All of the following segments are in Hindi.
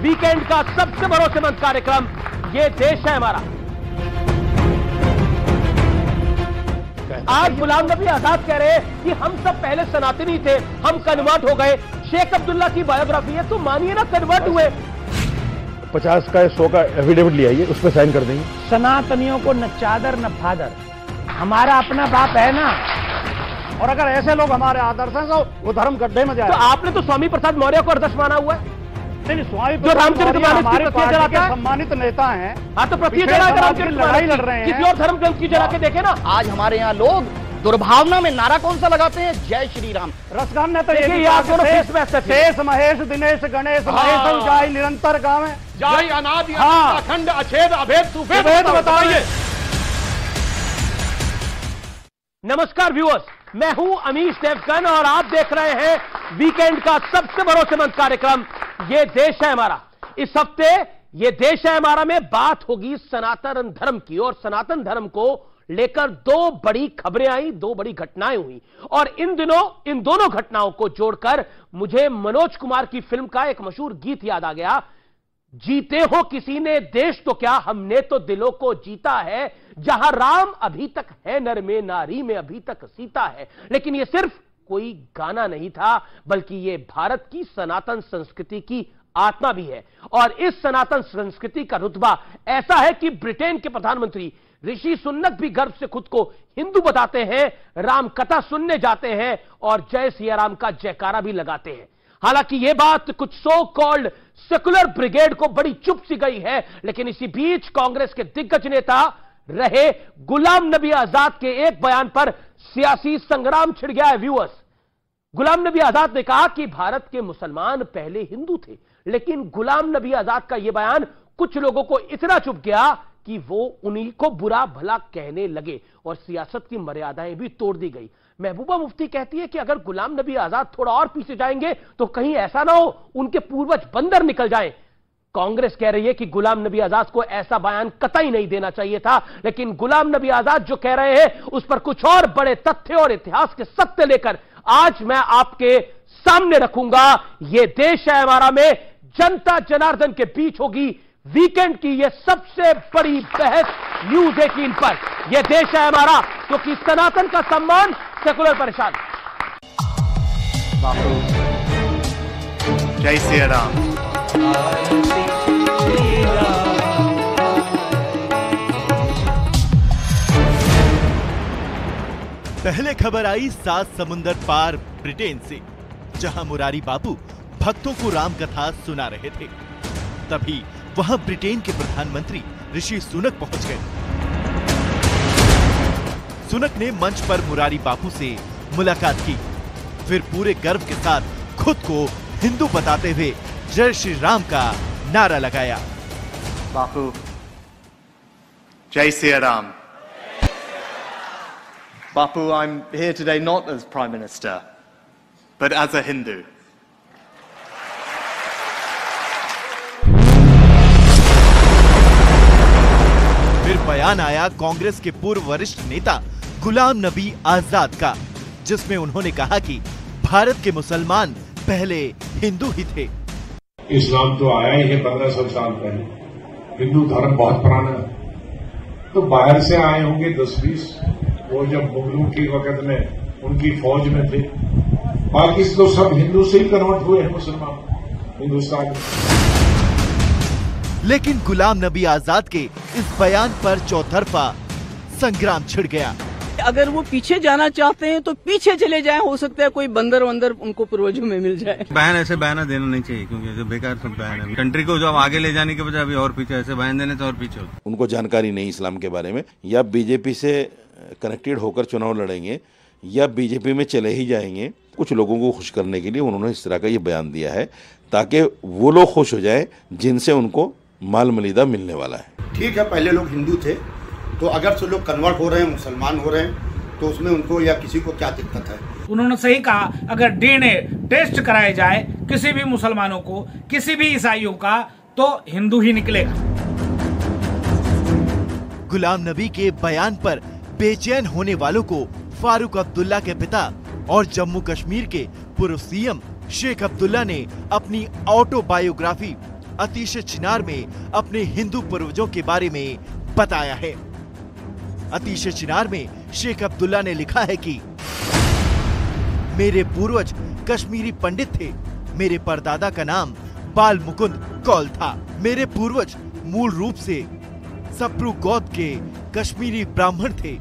वीकेंड का सबसे भरोसेमंद कार्यक्रम ये देश है हमारा। आज गुलाम नबी आजाद कह रहे हैं कि हम सब पहले सनातनी थे, हम कन्वर्ट हो गए। शेख अब्दुल्ला की बायोग्राफी है, तो मानिए ना कन्वर्ट हुए। 50 का 100 का एफिडेविट ले आइए, उस पर साइन कर देंगे। सनातनियों को न चादर न फादर, हमारा अपना बाप है ना। और अगर ऐसे लोग हमारे आदर्श हैं तो वो धर्म गड्ढे में जाए। तो आपने तो स्वामी प्रसाद मौर्य को आदर्श माना हुआ है। नहीं, स्वामी जो रामचरित मानस की प्रतियां जलाता है, सम्मानित नेता हैं। हाँ, तो प्रतियां जलाकर रामचरित लड़ाई लड़ रहे हैं। किसी और धर्म ग्रंथ की जला के देखे ना। आज हमारे यहाँ लोग दुर्भावना में नारा कौन सा लगाते हैं? जय श्री राम। रसगान ने तो शेष महेश दिनेश गणेश महेश जाय निरंतर गाँव है, जाय अनादि हाँ। अखंड अछेद अभेद सुभेद बताइए। नमस्कार व्यूअर्स, मैं हूं अमीश देवगन और आप देख रहे हैं वीकेंड का सबसे भरोसेमंद कार्यक्रम ये देश है हमारा। इस हफ्ते ये देश है हमारा में बात होगी सनातन धर्म की, और सनातन धर्म को लेकर दो बड़ी खबरें आई, दो बड़ी घटनाएं हुई। और इन दिनों इन दोनों घटनाओं को जोड़कर मुझे मनोज कुमार की फिल्म का एक मशहूर गीत याद आ गया। जीते हो किसी ने देश तो क्या, हमने तो दिलों को जीता है। जहां राम अभी तक है नर में, नारी में अभी तक सीता है। लेकिन यह सिर्फ कोई गाना नहीं था, बल्कि यह भारत की सनातन संस्कृति की आत्मा भी है। और इस सनातन संस्कृति का रुतबा ऐसा है कि ब्रिटेन के प्रधानमंत्री ऋषि सुनक भी गर्व से खुद को हिंदू बताते हैं, राम कथा सुनने जाते हैं और जय सिया राम का जयकारा भी लगाते हैं। हालांकि यह बात कुछ सो कॉल्ड सेकुलर ब्रिगेड को बड़ी चुप सी गई है, लेकिन इसी बीच कांग्रेस के दिग्गज नेता रहे गुलाम नबी आजाद के एक बयान पर सियासी संग्राम छिड़ गया है। व्यूअर्स, गुलाम नबी आजाद ने कहा कि भारत के मुसलमान पहले हिंदू थे, लेकिन गुलाम नबी आजाद का यह बयान कुछ लोगों को इतना चुभ गया कि वो उन्हीं को बुरा भला कहने लगे और सियासत की मर्यादाएं भी तोड़ दी गई। महबूबा मुफ्ती कहती है कि अगर गुलाम नबी आजाद थोड़ा और पीछे जाएंगे तो कहीं ऐसा ना हो उनके पूर्वज बंदर निकल जाएं। कांग्रेस कह रही है कि गुलाम नबी आजाद को ऐसा बयान कतई नहीं देना चाहिए था, लेकिन गुलाम नबी आजाद जो कह रहे हैं उस पर कुछ और बड़े तथ्य और इतिहास के सत्य लेकर आज मैं आपके सामने रखूंगा। यह देश है हमारा में जनता जनार्दन के बीच होगी वीकेंड की यह सबसे बड़ी बहस न्यूज 18 पर। यह देश है हमारा, क्योंकि सनातन का सम्मान सेकुलर परेशान। जय सिया राम। पहले खबर आई 7 समुंदर पार ब्रिटेन से, जहां मुरारी बापू भक्तों को राम कथा सुना रहे थे। तभी वहां ब्रिटेन के प्रधानमंत्री ऋषि सुनक पहुंच गए। सुनक ने मंच पर मुरारी बापू से मुलाकात की, फिर पूरे गर्व के साथ खुद को हिंदू बताते हुए जय श्री राम का नारा लगाया। बापू, जय Siya Ram. Bapu, I'm here today not as Prime Minister, but as a Hindu. फिर बयान आया कांग्रेस के पूर्व वरिष्ठ नेता गुलाम नबी आजाद का, जिसमें उन्होंने कहा कि भारत के मुसलमान पहले हिंदू ही थे। इस्लाम तो आया ही है 1500 साल पहले। हिंदू धर्म बहुत पुराना है, तो बाहर से आए होंगे 10-20। वो जब मुगलों के वक्त में उनकी फौज में थे, बाकी तो सब हिंदू से ही कन्वर्ट हुए हैं मुसलमान हिंदुस्तान में। लेकिन गुलाम नबी आजाद के इस बयान पर चौतरफा संग्राम छिड़ गया। अगर वो पीछे जाना चाहते हैं तो पीछे चले जाएं, हो सकता है कोई बंदर वंदर उनको पूर्वजों में मिल जाए। बयान ऐसे बयान देना नहीं चाहिए, क्योंकि जो बेकार सब बयान है। कंट्री को जो आगे ले जाने के बजाय अभी और पीछे ऐसे बयान देने तो और पीछे होते। उनको जानकारी नहीं इस्लाम के बारे में, या बीजेपी से कनेक्टेड होकर चुनाव लड़ेंगे या बीजेपी में चले ही जाएंगे। कुछ लोगों को खुश करने के लिए उन्होंने इस तरह का ये बयान दिया है, ताकि वो लोग खुश हो जाएं जिनसे उनको माल मलीदा मिलने वाला है। ठीक है, पहले लोग हिंदू थे, तो अगर से लोग कन्वर्ट हो रहे हैं, मुसलमान हो रहे हैं, तो उसमें उनको या किसी को क्या दिक्कत है? उन्होंने सही कहा, अगर डीएनए टेस्ट कराया जाए किसी भी मुसलमानों को, किसी भी ईसाइयों का, तो हिंदू ही निकलेगा। गुलाम नबी के बयान पर बेचैन होने वालों को फारूक अब्दुल्ला के पिता और जम्मू कश्मीर के पूर्व सीएम शेख अब्दुल्ला ने अपनी ऑटोबायोग्राफी अतीश चिनार में अपने हिंदू पूर्वजों के बारे में बताया है। अतीश चिनार में शेख अब्दुल्ला ने लिखा है कि मेरे पूर्वज कश्मीरी पंडित थे। मेरे परदादा का नाम बाल मुकुंद कौल था। मेरे पूर्वज मूल रूप से सप्रू गोत्र के कश्मीरी ब्राह्मण थे।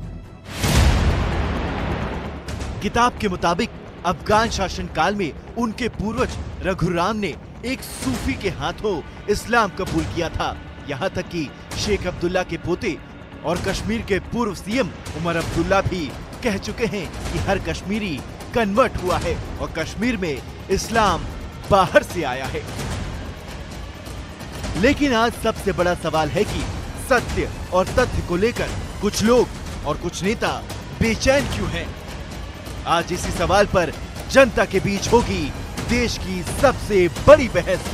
किताब के मुताबिक अफगान शासनकाल में उनके पूर्वज रघुराम ने एक सूफी के हाथों इस्लाम कबूल किया था। यहाँ तक कि शेख अब्दुल्ला के पोते और कश्मीर के पूर्व सीएम उमर अब्दुल्ला भी कह चुके हैं कि हर कश्मीरी कन्वर्ट हुआ है और कश्मीर में इस्लाम बाहर से आया है। लेकिन आज सबसे बड़ा सवाल है कि सत्य और तथ्य को लेकर कुछ लोग और कुछ नेता बेचैन क्यों हैं? आज इसी सवाल पर जनता के बीच होगी देश की सबसे बड़ी बहस।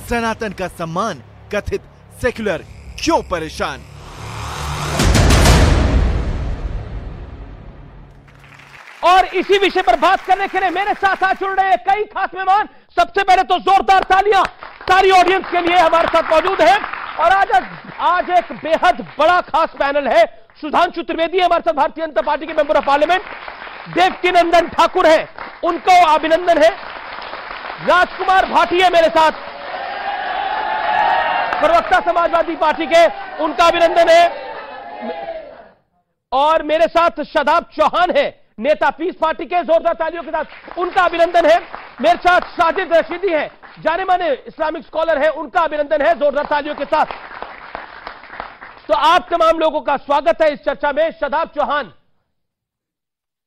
सनातन का सम्मान कथित सेक्युलर क्यों परेशान? और इसी विषय पर बात करने के लिए मेरे साथ आ जुड़ रहे हैं कई खास मेहमान। सबसे पहले तो जोरदार तालियां सारी ऑडियंस के लिए हमारे साथ मौजूद है। और आज एक बेहद बड़ा खास पैनल है। सुधांशु त्रिवेदी हमारे साथ, भारतीय जनता पार्टी के member of parliament. Devkinandan Thakur है, उनको अभिनंदन है। राजकुमार भाटिया मेरे साथ, प्रवक्ता समाजवादी पार्टी के, उनका अभिनंदन है। और मेरे साथ शादाब चौहान है, नेता पीस पार्टी के, जोरदार तालियों के साथ उनका अभिनंदन है। मेरे साथ साजिद रशीदी है, जाने माने इस्लामिक स्कॉलर है, उनका अभिनंदन है जोरदार तालियों के साथ। तो आप तमाम लोगों का स्वागत है इस चर्चा में। शादाब चौहान,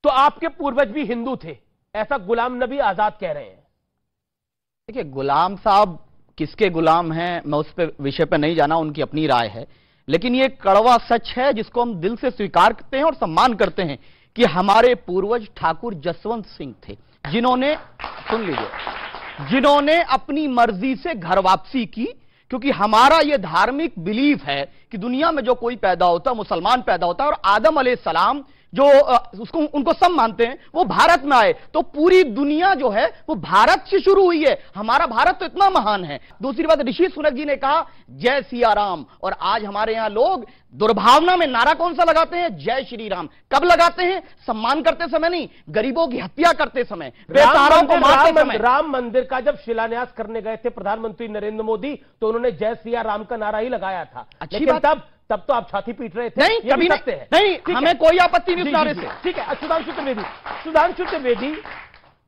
तो आपके पूर्वज भी हिंदू थे, ऐसा गुलाम नबी आजाद कह रहे हैं। देखिए, गुलाम साहब किसके गुलाम हैं मैं उस पे विषय पे नहीं जाना, उनकी अपनी राय है। लेकिन ये कड़वा सच है जिसको हम दिल से स्वीकार करते हैं और सम्मान करते हैं कि हमारे पूर्वज ठाकुर जसवंत सिंह थे, जिन्होंने, सुन लीजिए, जिन्होंने अपनी मर्जी से घर वापसी की। क्योंकि हमारा यह धार्मिक बिलीफ है कि दुनिया में जो कोई पैदा होता है, मुसलमान पैदा होता है, और आदम अलैहिस्सलाम जो उसको उनको सब मानते हैं, वो भारत में आए, तो पूरी दुनिया जो है वो भारत से शुरू हुई है। हमारा भारत तो इतना महान है। दूसरी बात, ऋषि सुनक जी ने कहा जय सिया राम, और आज हमारे यहां लोग दुर्भावना में नारा कौन सा लगाते हैं? जय श्री राम। कब लगाते हैं? सम्मान करते समय नहीं, गरीबों की हत्या करते समय, बेसहारों को मारते समय। राम मंदिर का जब शिलान्यास करने गए थे प्रधानमंत्री नरेंद्र मोदी, तो उन्होंने जय सिया राम का नारा ही लगाया था। अच्छी बात, तब तो आप छाती पीट रहे थे। नहीं, कभी नहीं, हमें कोई आपत्ति नहीं उस नारे से। ठीक है। सुधांशु त्रिवेदी,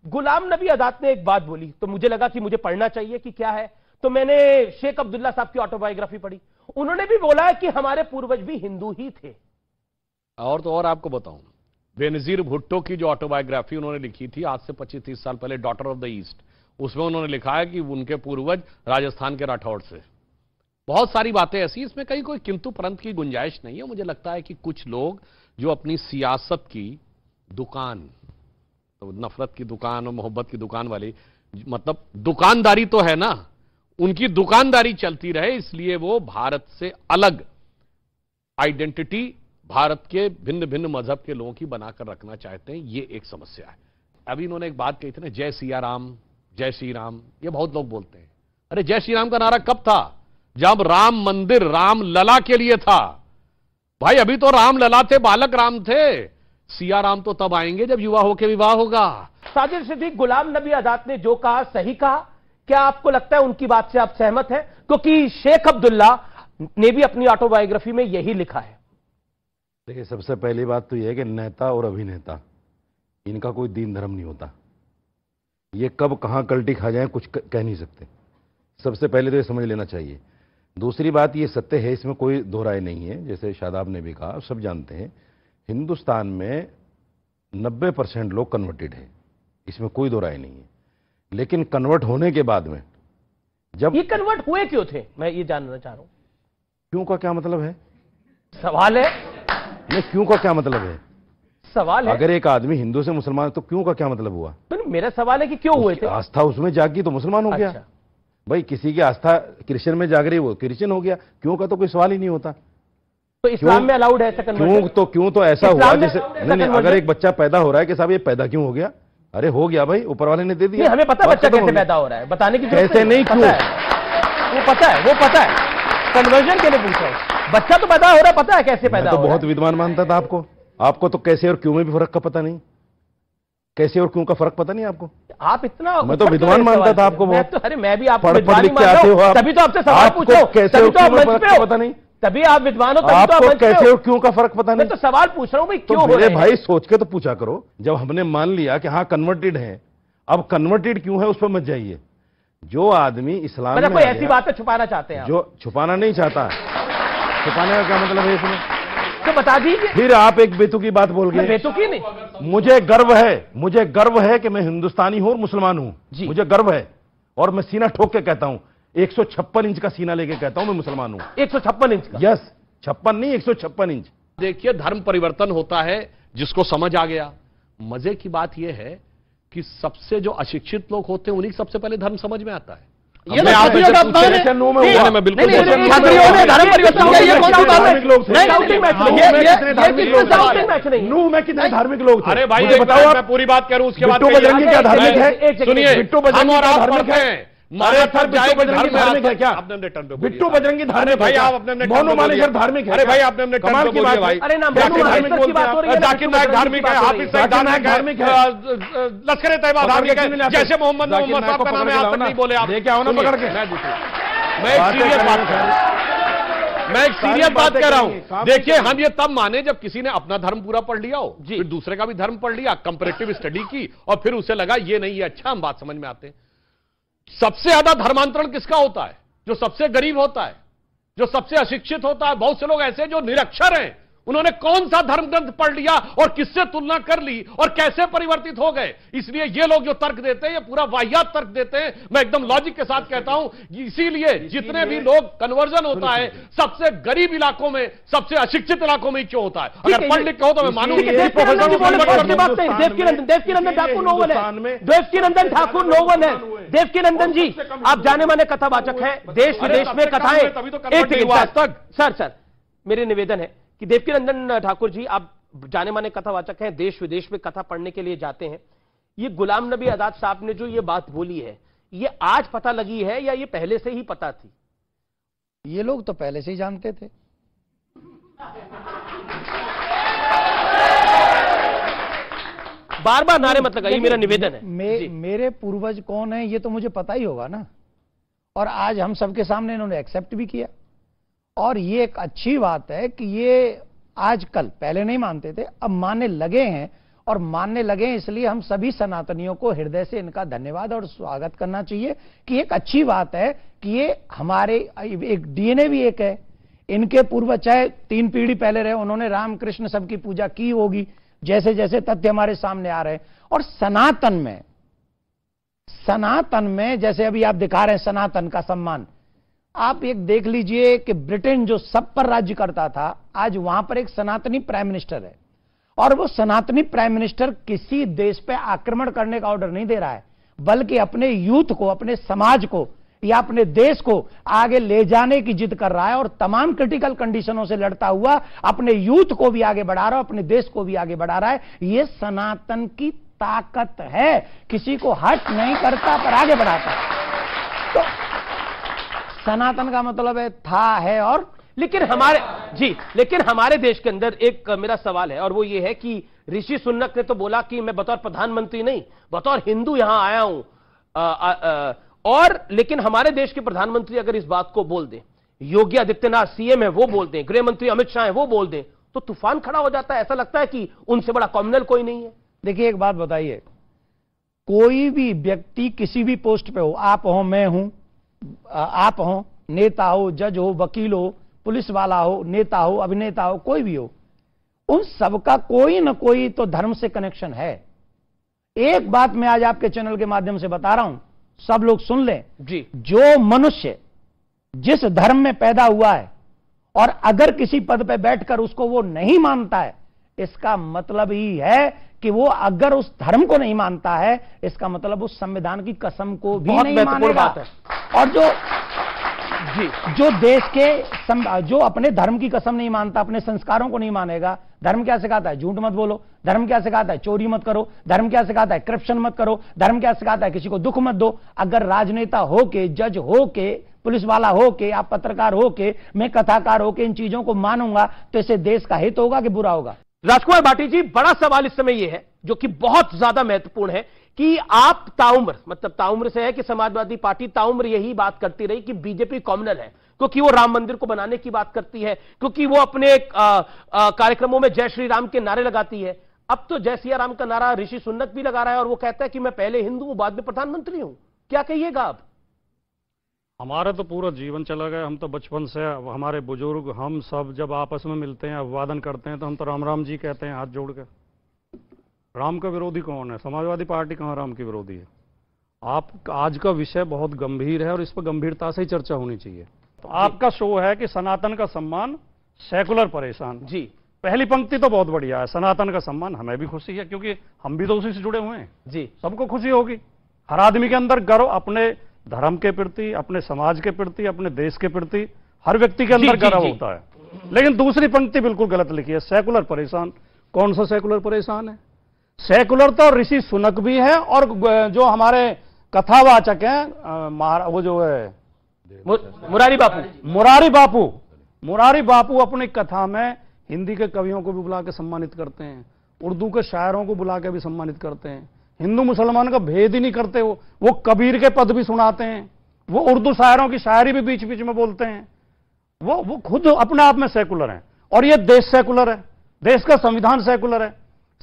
गुलाम नबी आजाद ने एक बात बोली, तो मुझे लगा कि मुझे पढ़ना चाहिए कि क्या है। तो मैंने शेख अब्दुल्ला साहब की ऑटोबायोग्राफी पढ़ी। उन्होंने भी बोला है कि हमारे पूर्वज भी हिंदू ही थे। और तो और आपको बताऊं, बेनजीर भुट्टो की जो ऑटोबायोग्राफी उन्होंने लिखी थी आज से 25-30 साल पहले, डॉटर ऑफ द ईस्ट, उसमें उन्होंने लिखा है कि उनके पूर्वज राजस्थान के राठौड़ से। बहुत सारी बातें ऐसी, इसमें कहीं कोई किंतु परंतु की गुंजाइश नहीं है। मुझे लगता है कि कुछ लोग जो अपनी सियासत की दुकान, तो नफरत की दुकान और मोहब्बत की दुकान वाली, मतलब दुकानदारी तो है ना, उनकी दुकानदारी चलती रहे, इसलिए वो भारत से अलग आइडेंटिटी भारत के भिन्न भिन्न मजहब के लोगों की बनाकर रखना चाहते हैं। ये एक समस्या है। अभी इन्होंने एक बात कही थी ना, जय सिया राम, जय श्री राम, ये बहुत लोग बोलते हैं। अरे जय श्री राम का नारा कब था? जब राम मंदिर राम लला के लिए था। भाई अभी तो राम लला थे, बालक राम थे। सिया राम तो तब आएंगे जब युवा होकर विवाह होगा। साजिद सिद्दीक, गुलाम नबी आजाद ने जो कहा सही कहा, क्या आपको लगता है उनकी बात से आप सहमत हैं? क्योंकि शेख अब्दुल्ला ने भी अपनी ऑटोबायोग्राफी में यही लिखा है। देखिए, सबसे पहली बात तो यह है कि नेता और अभिनेता, इनका कोई दीन धर्म नहीं होता। ये कब कहां कल्टी खा जाए कुछ कह नहीं सकते। सबसे पहले तो ये समझ लेना चाहिए। दूसरी बात, ये सत्य है, इसमें कोई दो राय नहीं है। जैसे शादाब ने भी कहा, सब जानते हैं हिंदुस्तान में 90% लोग कन्वर्टेड है, इसमें कोई दो राय नहीं है। लेकिन कन्वर्ट होने के बाद में जब ये कन्वर्ट हुए क्यों थे, मैं ये जानना चाह रहा हूं। क्यों का क्या मतलब है? सवाल है। नहीं, क्यों का क्या मतलब है? सवाल है। अगर एक आदमी हिंदू से मुसलमान, तो क्यों का क्या मतलब हुआ? तो मेरा सवाल है कि क्यों हुए थे? आस्था उसमें जागी तो मुसलमान हो गया। भाई किसी की आस्था क्रिश्चियन में जाग रही, वो क्रिश्चियन हो गया। क्यों का तो कोई सवाल ही नहीं होता। तो इस्लाम में अलाउड है ऐसा कन्वर्ट? क्यों तो ऐसा हुआ जैसे, नहीं, अगर एक बच्चा पैदा हो रहा है कि साहब ये पैदा क्यों हो गया, अरे हो गया भाई, ऊपर वाले ने दे दिया। हमें पता बच्चा कैसे पैदा हो रहा है, बताने की कैसे नहीं, क्यों वो पता है कन्वर्जन के लिए पूछा है। बच्चा तो पैदा हो रहा है, पता है कैसे पैदा हो रहा है। बहुत विद्वान मानता था आपको तो कैसे और क्यों में भी फर्क का पता नहीं, कैसे और क्यों का फर्क पता नहीं आपको। आप इतना, मैं तो विद्वान मानता था आपको बहुत। अरे मैं भी आपको पढ़ लिख के आते हो आप, तभी तो आपसे सवाल पूछो, कैसे और क्यों में फर्क पता नहीं, तभी आप विद्वान हो, तभी तो आपको कैसे और क्यों का फर्क पता नहीं। मैं तो सवाल पूछ रहा हूं भाई, क्यों हो मेरे रहे हैं? भाई सोच के तो पूछा करो। जब हमने मान लिया कि हाँ कन्वर्टेड है, अब कन्वर्टेड क्यों है उस पर मत जाइए। जो आदमी इस्लाम में कोई ऐसी बात है छुपाना चाहते हैं, जो छुपाना नहीं चाहता, छुपाने का क्या मतलब है इसमें, तो बता दीजिए। फिर आप एक बेतुकी बात बोल गए। बेतुकी नहीं, मुझे गर्व है कि मैं हिंदुस्तानी हूं और मुसलमान हूं, मुझे गर्व है और मैं सीना ठोक के कहता हूं, 156 इंच का सीना लेके कहता हूं मैं मुसलमान हूं। 156 इंच का? यस, 56 नहीं 156 इंच। देखिए धर्म परिवर्तन होता है जिसको समझ आ गया। मजे की बात यह है कि सबसे जो अशिक्षित लोग होते हैं उन्हीं सबसे पहले धर्म समझ में आता है। ये मैं बिल्कुल छात्रियों ने धर्म परिवर्तन किया, ये कौन सी बात है? में कितने धार्मिक लोग थे? अरे भाई बताओ, मैं पूरी बात करूं उसके बाद बिट्टू बजरंगी क्या धार्मिक है? सुनिए, बिट्टू बजरंगी क्या धार्मिक है? बिट्टू बजरंगी धार्मिक भाई, आप अपने मोनू मानेसर धार्मिक है? अरे भाई आपने अपने कमाल की बात भाई। अरे ना जाकिर नायक धार्मिक है, हाफिज सईद धार्मिक है, लश्कर तैयबा धार्मिक है, जैसे मोहम्मद साहब का नाम है आज तक नहीं बोले आप। क्या होना पकड़ के? मैं एक सीरियस बात कह रहा हूं। देखिए हम ये तब माने जब किसी ने अपना धर्म पूरा पढ़ लिया हो, फिर दूसरे का भी धर्म पढ़ लिया, कंपैरेटिव स्टडी की, और फिर उसे लगा ये नहीं, ये अच्छा, हम बात समझ में आते हैं। सबसे ज्यादा धर्मांतरण किसका होता है? जो सबसे गरीब होता है, जो सबसे अशिक्षित होता है। बहुत से लोग ऐसे जो निरक्षर हैं, उन्होंने कौन सा धर्म ग्रंथ पढ़ लिया और किससे तुलना कर ली और कैसे परिवर्तित हो गए। इसलिए ये लोग जो तर्क देते हैं ये पूरा वाहियात तर्क देते हैं। मैं एकदम लॉजिक के साथ कहता हूं, इसीलिए जितने भी लोग कन्वर्जन होता है सबसे गरीब इलाकों में, सबसे अशिक्षित इलाकों में क्यों होता है। अगर पढ़ लिख के हो तो मैं मानूंगी। देवकीनंदन ठाकुर नोवन है, देवकीनंदन ठाकुर नोवन है। देवकीनंदन जी आप जाने माने कथावाचक हैं, देश विदेश में कथाएं। सर मेरे निवेदन है कि देवकीनंदन ठाकुर जी आप जाने माने कथावाचक हैं, देश विदेश में कथा पढ़ने के लिए जाते हैं। ये गुलाम नबी आजाद साहब ने जो ये बात बोली है, ये आज पता लगी है या ये पहले से ही पता थी? ये लोग तो पहले से ही जानते थे। बार बार नारे मत लगाइए, मेरा निवेदन है। मेरे पूर्वज कौन है ये तो मुझे पता ही होगा ना, और आज हम सबके सामने इन्होंने एक्सेप्ट भी किया। और ये एक अच्छी बात है कि ये आजकल, पहले नहीं मानते थे, अब मानने लगे हैं। और मानने लगे हैं इसलिए हम सभी सनातनियों को हृदय से इनका धन्यवाद और स्वागत करना चाहिए कि एक अच्छी बात है कि ये हमारे एक डीएनए भी एक है। इनके पूर्वज चाहे 3 पीढ़ी पहले रहे, उन्होंने रामकृष्ण सबकी पूजा की होगी, जैसे जैसे तथ्य हमारे सामने आ रहे हैं। और सनातन में जैसे अभी आप दिखा रहे हैं सनातन का सम्मान, आप एक देख लीजिए कि ब्रिटेन जो सब पर राज्य करता था, आज वहां पर एक सनातनी प्राइम मिनिस्टर है। और वो सनातनी प्राइम मिनिस्टर किसी देश पे आक्रमण करने का ऑर्डर नहीं दे रहा है, बल्कि अपने यूथ को, अपने समाज को या अपने देश को आगे ले जाने की जिद कर रहा है। और तमाम क्रिटिकल कंडीशनों से लड़ता हुआ अपने यूथ को भी आगे बढ़ा रहा है, अपने देश को भी आगे बढ़ा रहा है। ये सनातन की ताकत है, किसी को हट नहीं करता पर आगे बढ़ाता है। तो सनातन का मतलब है था, है और। लेकिन हमारे देश के अंदर एक मेरा सवाल है, और वो ये है कि ऋषि सुनक ने तो बोला कि मैं बतौर प्रधानमंत्री नहीं, बतौर हिंदू यहां आया हूं। और लेकिन हमारे देश के प्रधानमंत्री अगर इस बात को बोल दें, योगी आदित्यनाथ सीएम है वो बोल दें, गृह मंत्री अमित शाह है वो बोल दें, तो तूफान खड़ा हो जाता है। ऐसा लगता है कि उनसे बड़ा कॉम्युनल कोई नहीं है। देखिए एक बात बताइए, कोई भी व्यक्ति किसी भी पोस्ट पे हो, आप हो, मैं हूं, आप हो, नेता हो, जज हो, वकील हो, पुलिस वाला हो, नेता हो, अभिनेता हो, कोई भी हो, उन सबका कोई ना कोई तो धर्म से कनेक्शन है। एक बात मैं आज आपके चैनल के माध्यम से बता रहा हूं, सब लोग सुन लें जी। जो मनुष्य जिस धर्म में पैदा हुआ है और अगर किसी पद पे बैठकर उसको वो नहीं मानता है, इसका मतलब ही है कि वो अगर उस धर्म को नहीं मानता है, इसका मतलब उस संविधान की कसम को भी नहीं मानेगा। और जो देश के जो अपने धर्म की कसम नहीं मानता, अपने संस्कारों को नहीं मानेगा, धर्म क्या सिखाता है? झूठ मत बोलो। धर्म क्या सिखाता है? चोरी मत करो। धर्म क्या सिखाता है? करप्शन मत करो। धर्म क्या सिखाता है? किसी को दुख मत दो। अगर राजनेता हो के, जज हो के, पुलिस वाला हो के, आप पत्रकार हो के, मैं कथाकार हो के इन चीजों को मानूंगा तो इससे देश का हित होगा कि बुरा होगा? राजकुमार भाटी जी, बड़ा सवाल इस समय यह है जो कि बहुत ज्यादा महत्वपूर्ण है कि आप ताउम्र, मतलब ताउम्र से है कि समाजवादी पार्टी ताउम्र यही बात करती रही कि बीजेपी कॉमनल है, क्योंकि वो राम मंदिर को बनाने की बात करती है, क्योंकि वो अपने कार्यक्रमों में जय श्री राम के नारे लगाती है। अब तो जय सिया राम का नारा ऋषि सुनक भी लगा रहा है और वो कहता है कि मैं पहले हिंदू हूं, बाद में प्रधानमंत्री हूं। क्या कहिएगा आप? हमारा तो पूरा जीवन चला गया। हम तो बचपन से, हमारे बुजुर्ग, हम सब जब आपस में मिलते हैं, अभिवादन करते हैं तो हम तो राम राम जी कहते हैं हाथ जोड़ के। राम का विरोधी कौन है? समाजवादी पार्टी कहाँ राम की विरोधी है? आप आज का विषय बहुत गंभीर है और इस पर गंभीरता से ही चर्चा होनी चाहिए। तो आपका शो है कि सनातन का सम्मान, सेकुलर परेशान। जी, पहली पंक्ति तो बहुत बढ़िया है, सनातन का सम्मान। हमें भी खुशी है क्योंकि हम भी तो उसी से जुड़े हुए हैं। जी, सबको खुशी होगी। हर आदमी के अंदर गर्व अपने धर्म के प्रति, अपने समाज के प्रति, अपने देश के प्रति, हर व्यक्ति के अंदर गर्व होता है। लेकिन दूसरी पंक्ति बिल्कुल गलत लिखी है, सेकुलर परेशान। कौन सा सेकुलर परेशान है? सेकुलर तो ऋषि सुनक भी है और जो हमारे कथावाचक हैं, वो जो है मुरारी बापू अपनी कथा में हिंदी के कवियों को भी बुला के सम्मानित करते हैं, उर्दू के शायरों को बुला के भी सम्मानित करते हैं। हिंदू मुसलमान का भेद ही नहीं करते। वो कबीर के पद भी सुनाते हैं, वो उर्दू शायरों की शायरी भी बीच बीच में बोलते हैं। वो खुद अपने आप में सेकुलर हैं और ये देश सेकुलर है, देश का संविधान सेकुलर है।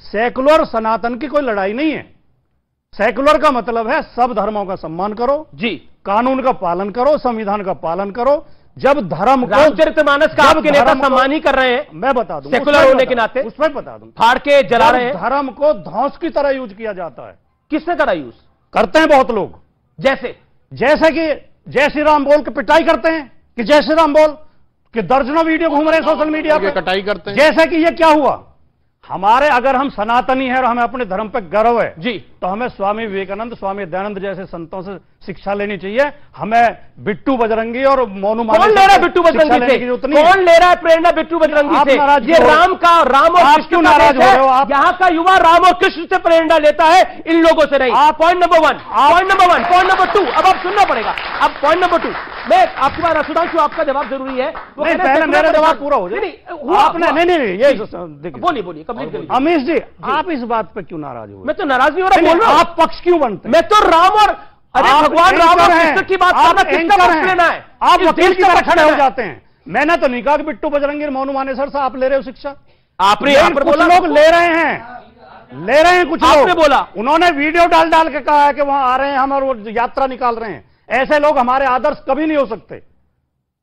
सेकुलर सनातन की कोई लड़ाई नहीं है। सेकुलर का मतलब है सब धर्मों का सम्मान करो, जी, कानून का पालन करो, संविधान का पालन करो। जब धर्म को, रामचरितमानस का आपके नेता सम्मान ही कर रहे हैं, मैं बता दूं, सेकुलर होने के नाते, उसमें बता दूं, फाड़ के जला रहे हैं। धर्म को धौंस की तरह यूज किया जाता है। किसने तरह यूज करते हैं बहुत लोग? जैसे कि जय श्री राम बोल के पिटाई करते हैं कि जय श्री राम बोल कि दर्जनों वीडियो घूम रहे हैं सोशल मीडिया पे, कटाई करते हैं। जैसे कि ये क्या हुआ? हमारे, अगर हम सनातनी हैं और हमें अपने धर्म पे गर्व है जी, तो हमें स्वामी विवेकानंद, स्वामी दयानंद जैसे संतों से शिक्षा लेनी चाहिए। हमें बिट्टू बजरंगी और मोनू कौन ले रहा है बिट्टू बजरंगी से? कौन ले रहा है प्रेरणा बिट्टू बजरंगी से? ये राम और कृष्ण नाराज हो रहे हो आप? यहाँ का युवा राम और कृष्ण से प्रेरणा लेता है, इन लोगों से नहीं। Point number 1, point number 1, point number 2 अब आप सुनना पड़ेगा। अब पॉइंट नंबर 2 मैं आपकी बात, सुधांशु आपका जवाब जरूरी है। पहले मेरा जवाब पूरा हो जाए। आपने नहीं, ये बोलिए अमीश जी, आप इस बात पे क्यों नाराज हो? मैं तो नाराज नहीं हो रहा, बोल रहा हूं। आप पक्ष क्यों बनते हैं? मैं तो राम और, अरे भगवान राम और कृष्ण की बात कर रहा, किसका पक्ष लेना है? आप वकील की तरह खड़े हो जाते हैं। मैंने तो नहीं कहा कि बिट्टू बजरंगी और मोनू मानेसर से आप ले रहे हो शिक्षा। आपने यहां पर बोला लोग ले रहे हैं, कुछ लोग आपने बोला, उन्होंने वीडियो डाल के कहा है कि वहां आ रहे हैं हम और वो यात्रा निकाल रहे हैं। ऐसे लोग हमारे आदर्श कभी नहीं हो सकते,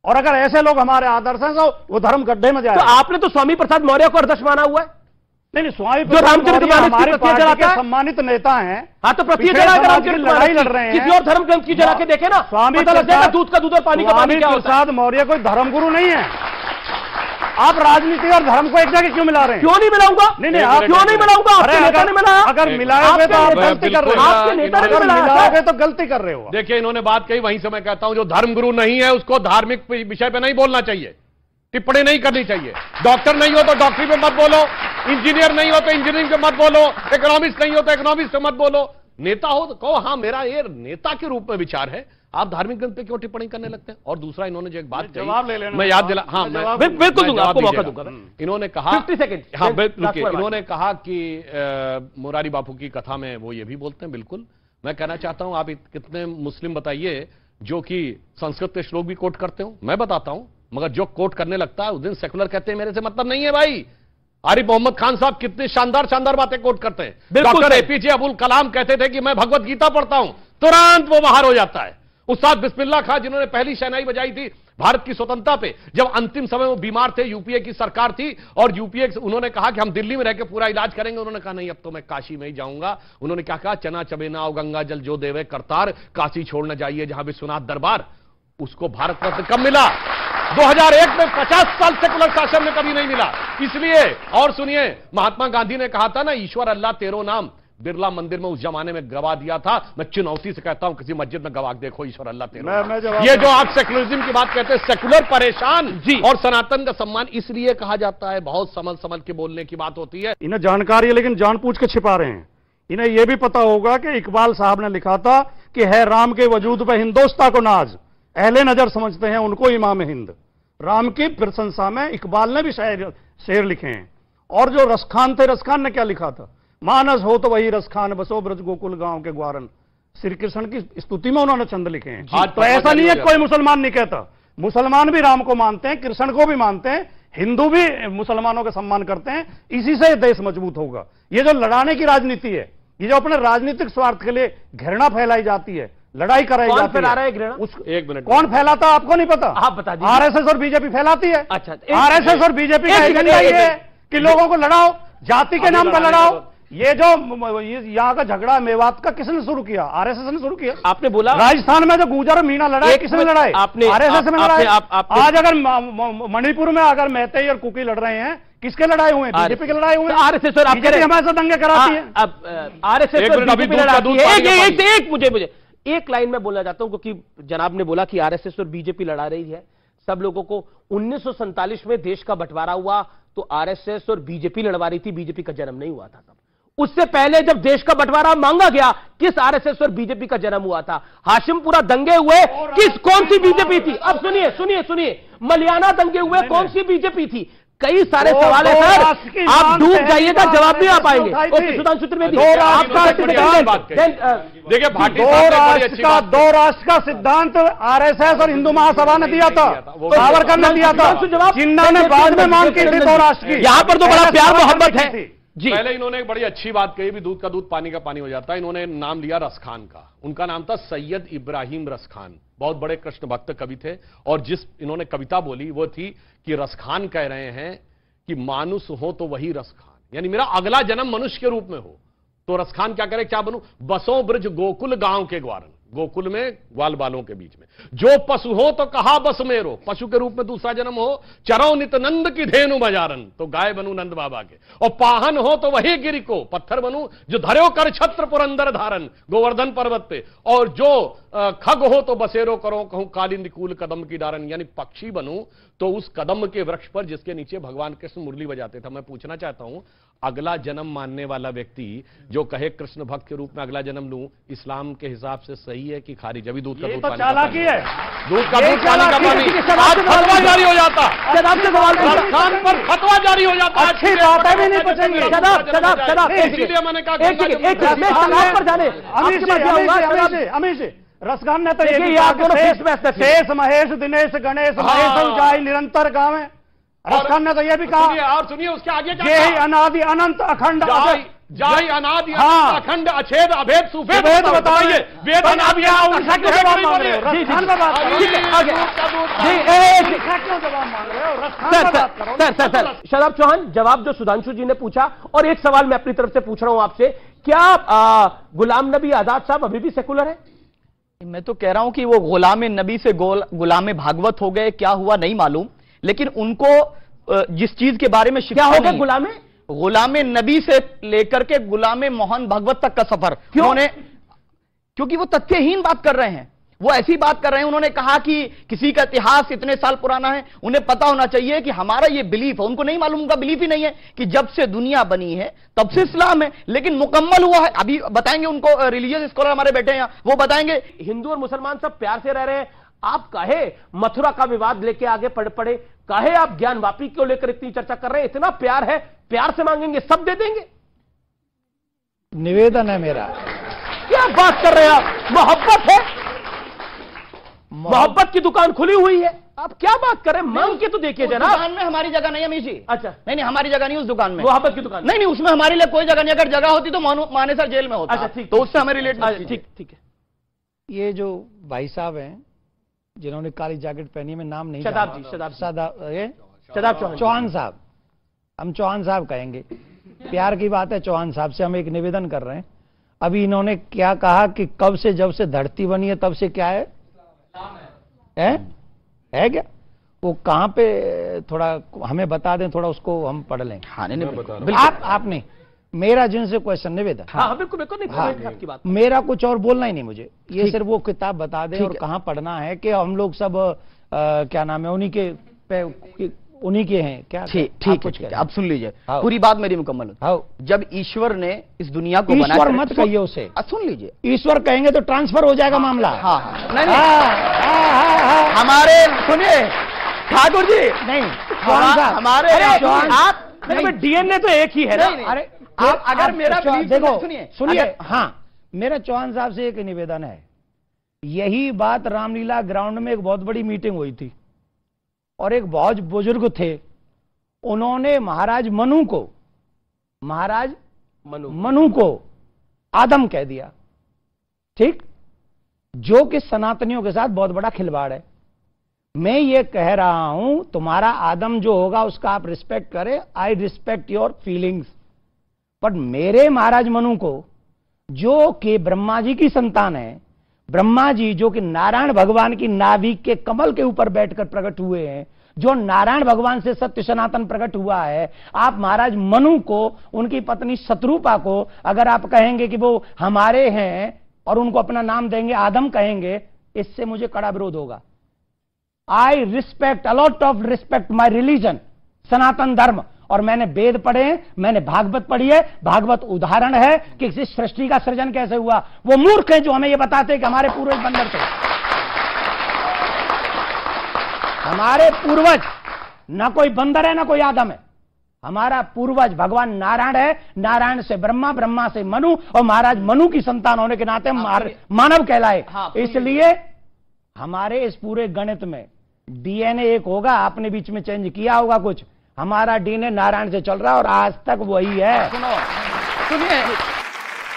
और अगर ऐसे लोग हमारे आदर्श हैं तो वो धर्म गड्ढे में जाए। तो आपने तो स्वामी प्रसाद मौर्य को आदर्श माना हुआ है। नहीं, स्वामी जो रामचरितमानस हमारी पार्टी के सम्मानित नेता हैं। हाँ, तो लड़ाई लड़ रहे हैं, किसी और धर्म ग्रंथ की जला के देखे ना, स्वामी दूध का दूध और पानी का पानी। प्रसाद मौर्य कोई धर्मगुरु नहीं है। आप राजनीति और धर्म को एक जगह क्यों मिला रहे हैं? क्यों नहीं मिलाऊंगा? नहीं, आप क्यों नहीं मिलाऊंगा? आपके नेता ने मिलाया। अगर मिलाओगे तो आप गलती कर रहे हो। आपके नेता ने मिलाओगे तो गलती कर रहे हो। देखिए, इन्होंने बात कही, वहीं से मैं कहता हूं जो धर्मगुरु नहीं है उसको धार्मिक विषय पे नहीं बोलना चाहिए, टिप्पणी नहीं करनी चाहिए। डॉक्टर नहीं हो तो डॉक्टरी पे मत बोलो, इंजीनियर नहीं हो तो इंजीनियरिंग पे मत बोलो, इकोनॉमिक्स नहीं हो तो इकोनॉमिक्स पे मत बोलो। नेता हो तो कहो हाँ मेरा ये नेता के रूप में विचार है। आप धार्मिक ग्रंथ पे क्यों टिप्पणी करने लगते हैं? और दूसरा, इन्होंने जो एक बात जवाब ले लेना, मैं याद दिला, हाँ बिल्कुल दूंगा, आपको मौका दूंगा। इन्होंने कहा 50 सेकंड, हाँ रुकिए, इन्होंने कहा कि मुरारी बापू की कथा में वो ये भी बोलते हैं। बिल्कुल, मैं कहना चाहता हूं, आप कितने मुस्लिम बताइए जो कि संस्कृत के श्लोक भी कोट करते हो? मैं बताता हूं, मगर जो कोट करने लगता है उस दिन सेकुलर कहते हैं मेरे से मतलब नहीं है भाई। आरिफ मोहम्मद खान साहब कितनी शानदार बातें कोट करते हैं। डॉक्टर एपीजे अब्दुल कलाम कहते थे कि मैं भगवत गीता पढ़ता हूं, तुरंत वो बाहर हो जाता है। उस्ताद बिस्मिल्लाह खां जिन्होंने पहली शहनाई बजाई थी भारत की स्वतंत्रता पे, जब अंतिम समय वो बीमार थे, यूपीए की सरकार थी और यूपीए उन्होंने कहा कि हम दिल्ली में रहकर पूरा इलाज करेंगे। उन्होंने कहा नहीं, अब तो मैं काशी में ही जाऊंगा। उन्होंने क्या कहा? चना चबेना और गंगा जल जो देवे करतार, काशी छोड़ न जाइए जहां विश्वनाथ दरबार। उसको भारत रत्न कब मिला? 2001 में। 50 साल सेकुलर शासन में कभी नहीं मिला। इसलिए, और सुनिए, महात्मा गांधी ने कहा था ना, ईश्वर अल्लाह तेरो नाम, बिरला मंदिर में उस जमाने में गवा दिया था। मैं चुनौती से कहता हूं किसी मस्जिद में गवाह देखो, ईश्वर अल्लाह तेरा। ये जो आप सेकुलरिज्म की बात कहते हैं, सेकुलर परेशान जी, और सनातन का सम्मान इसलिए कहा जाता है, बहुत समझ के बोलने की बात होती है। इन्हें जानकारी है लेकिन जानबूझ के छिपा रहे हैं। इन्हें यह भी पता होगा कि इकबाल साहब ने लिखा था कि है राम के वजूद पे हिंदोस्तां को नाज, अहले नजर समझते हैं उनको इमाम हिंद। राम की प्रशंसा में इकबाल ने भी शेर लिखे हैं। और जो रसखान थे, रसखान ने क्या लिखा था? मानस हो तो वही रसखान, बसो ब्रज गोकुल गांव के ग्वारन। श्री कृष्ण की स्तुति में उन्होंने छंद लिखे हैं। तो ऐसा नहीं है कोई मुसलमान नहीं कहता, मुसलमान भी राम को मानते हैं, कृष्ण को भी मानते हैं, हिंदू भी मुसलमानों का सम्मान करते हैं। इसी से देश मजबूत होगा। ये जो लड़ाने की राजनीति है, ये जो अपने राजनीतिक स्वार्थ के लिए घृणा फैलाई जाती है, लड़ाई कराई जाती है, कौन फैला रहा है घृणा? एक मिनट, कौन फैलाता है आपको नहीं पता? आप बता दीजिए। आरएसएस और बीजेपी फैलाती है। अच्छा, आरएसएस और बीजेपी का एजेंडा ये है कि लोगों को लड़ाओ, जाति के नाम पर लड़ाओ। ये जो यहाँ का झगड़ा मेवात का किसने शुरू किया? आरएसएस ने शुरू किया। आपने बोला राजस्थान में जो गुर्जर और मीणा लड़ाई, किसने लड़ाई? आरएसएस में लड़ाई। आज अगर मणिपुर में अगर महते और कुकी लड़ रहे हैं, किसके लड़ाई हुए? बीजेपी के लड़ाई हुए। आरएसएस और बीजेपी हमारे साथ दंगे कराती है। अब आरएसएस और बीजेपी लड़ाती है। मुझे एक लाइन में बोलना चाहता हूं, क्योंकि जनाब ने बोला कि आरएसएस और बीजेपी लड़ा रही है। सब लोगों को 1947 में देश का बंटवारा हुआ तो आरएसएस और बीजेपी लड़वा रही थी, बीजेपी का जन्म नहीं हुआ था तब। उससे पहले जब देश का बंटवारा मांगा गया, किस आरएसएस और बीजेपी का जन्म हुआ था? हाशिमपुरा दंगे हुए, कौन सी बीजेपी थी? अब सुनिए, मलियाना दंगे हुए, कौन सी बीजेपी थी? कई सारे सवाल है सर, आप डूब जाइएगा, जवाब नहीं आ पाएंगे। ओके, सुधांशु त्रिवेदी, देखिए दो राष्ट्र का सिद्धांत आरएसएस और हिंदू महासभा ने दिया था, सावरकर ने दिया था, जिन्ना ने बाद में मांग की थी दो राष्ट्र की। यहाँ पर तो बड़ा प्यार मोहब्बत है जी। पहले इन्होंने एक बड़ी अच्छी बात कही, भी दूध का दूध पानी का पानी हो जाता है। इन्होंने नाम लिया रसखान का। उनका नाम था सैयद इब्राहिम रसखान, बहुत बड़े कृष्ण भक्त कवि थे। और जिस इन्होंने कविता बोली वो थी कि रसखान कह रहे हैं कि मानुष हो तो वही रसखान, यानी मेरा अगला जन्म मनुष्य के रूप में हो। तो रसखान क्या करे, क्या बनूं? बसों ब्रज गोकुल गांव के ग्वारन, गोकुल में ग्वाल बालों के बीच में। जो पशु हो तो कहा बस मेरो, पशु के रूप में दूसरा जन्म हो। चरो नित नंद की धेनु बजारन, तो गाय बनूं नंद बाबा के। और पाहन हो तो वही गिरी को, पत्थर बनूं जो धर्यो कर छत्र पुरंदर धारन, गोवर्धन पर्वत पे। और जो खग हो तो बसेरो करो कहूं कालिंदी कूल कदम की डारन, यानी पक्षी बनूं तो उस कदम के वृक्ष पर जिसके नीचे भगवान कृष्ण मुरली बजाते थे। मैं पूछना चाहता हूं, अगला जन्म मानने वाला व्यक्ति जो कहे कृष्ण भक्त के रूप में अगला जन्म लूं, इस्लाम के हिसाब से सही है कि खारिज? अभी दूध का दूध पानी का पानी है, दूध का दूध पानी का पानी। आज फतवा जारी हो जाता, खान पर फतवा जारी हो जाता। अच्छी बात है, भी नहीं बचेंगे। इसीलिए मैंने कहा अमीश रसगान ने तो शेष महेश दिनेश गणेश महेश ऊंचाई निरंतर गाँव है। रसखान ने तो यह भी कहा, और सुनिए उसके आगे क्या, ये अनादि अनंत अखंड जाय अनादि अखंड अछेद अभेद सुफेद बताइए। वेद अनादि शराब चौहान, जवाब जो सुधांशु जी ने पूछा, और एक सवाल मैं अपनी तरफ से पूछ रहा हूं आपसे, क्या गुलाम नबी आजाद साहब अभी भी सेकुलर है? मैं तो कह रहा हूं कि वो गुलाम नबी से गुलाम भागवत हो गए, क्या हुआ नहीं मालूम, लेकिन उनको जिस चीज के बारे में क्या हो गया, गुलाम नबी से लेकर के गुलाम मोहन भागवत तक का सफर उन्होंने, क्योंकि वो तथ्यहीन बात कर रहे हैं, वो ऐसी बात कर रहे हैं। उन्होंने कहा कि किसी का इतिहास इतने साल पुराना है, उन्हें पता होना चाहिए कि हमारा ये बिलीफ है। उनको नहीं मालूम, उनका बिलीफ ही नहीं है कि जब से दुनिया बनी है तब से इस्लाम है, लेकिन मुकम्मल हुआ है। अभी बताएंगे उनको, रिलीजियस स्कॉलर हमारे बैठे हैं यहाँ, वो बताएंगे। हिंदू और मुसलमान सब प्यार से रह रहे हैं। आप कहे मथुरा का विवाद लेके आगे पड़े, कहे आप ज्ञान वापी को लेकर इतनी चर्चा कर रहे हैं, इतना प्यार है, प्यार से मांगेंगे सब दे देंगे। निवेदन है मेरा, क्या बात कर रहे हैं आप? मोहब्बत है, मोहब्बत की दुकान खुली हुई है, आप क्या बात कर रहे हैं? मांग के तो देखिए जनाब। दुकान में हमारी जगह नहीं है अमीश जी। अच्छा, नहीं, हमारी जगह नहीं उस दुकान में, मोहब्बत की दुकान नहीं, उसमें हमारे लिए कोई जगह नहीं। अगर जगह होती तो मानेसर जेल में होता। अच्छा, ठीक, तो उससे हमें रिलेट। ठीक है। ये जो भाई साहब हैं जिन्होंने काली जैकेट पहनी, में नाम नहीं, शदाब चौहान साहब, हम चौहान साहब कहेंगे, प्यार की बात है। चौहान साहब से हम एक निवेदन कर रहे हैं। अभी इन्होंने क्या कहा कि कब से, जब से धरती बनी है तब से क्या है क्या? वो कहां पे, थोड़ा हमें बता दें, थोड़ा उसको हम पढ़ लें। हाँ, नहीं, आप नहीं, मेरा जिनसे क्वेश्चन निवेदन, हाँ बिल्कुल बिल्कुल, नहीं आपकी बात, मेरा कुछ और बोलना ही नहीं मुझे, ये सिर्फ वो किताब बता दें और कहाँ पढ़ना है कि हम लोग सब क्या नाम है उन्हीं के हैं क्या। ठीक है, अब सुन लीजिए पूरी बात मेरी मुकम्मल हो। जब ईश्वर ने इस दुनिया को बनाया, ईश्वर मत कहिए उसे, सुन लीजिए, ईश्वर कहेंगे तो ट्रांसफर हो जाएगा मामला। नहीं हमारे सुनिए ठाकुर जी, नहीं हमारे आप डीएनए तो एक ही है ना। अरे आप अगर मेरा देखो सुनिए, हाँ मेरा चौहान साहब से एक निवेदन है, यही बात रामलीला ग्राउंड में एक बहुत बड़ी मीटिंग हुई थी और एक बहुत बुजुर्ग थे, उन्होंने महाराज मनु को आदम कह दिया, ठीक, जो कि सनातनियों के साथ बहुत बड़ा खिलवाड़ है। मैं ये कह रहा हूं तुम्हारा आदम जो होगा उसका आप रिस्पेक्ट करें, I respect your feelings, but मेरे महाराज मनु को, जो कि ब्रह्मा जी की संतान है, ब्रह्मा जी जो कि नारायण भगवान की नाभि के कमल के ऊपर बैठकर प्रकट हुए हैं, जो नारायण भगवान से सत्य सनातन प्रकट हुआ है, आप महाराज मनु को, उनकी पत्नी शत्रुपा को अगर आप कहेंगे कि वो हमारे हैं और उनको अपना नाम देंगे, आदम कहेंगे, इससे मुझे कड़ा विरोध होगा। I respect, a lot of respect my religion, Sanatan Dharma, और मैंने वेद पढ़े हैं, मैंने भागवत पढ़ी है, भागवत उदाहरण है कि इस सृष्टि का सृजन कैसे हुआ। वो मूर्ख हैं जो हमें ये बताते हैं कि हमारे पूर्वज बंदर थे। हमारे पूर्वज ना कोई बंदर है ना कोई आदम है, हमारा पूर्वज भगवान नारायण है, नारायण से ब्रह्मा, ब्रह्मा से मनु, और महाराज मनु की संतान होने के नाते मानव कहलाए। इसलिए हमारे इस पूरे गणित में डीएनए एक होगा, आपने बीच में चेंज किया होगा कुछ, हमारा डीएनए नारायण से चल रहा है और आज तक वही है। सुनिए,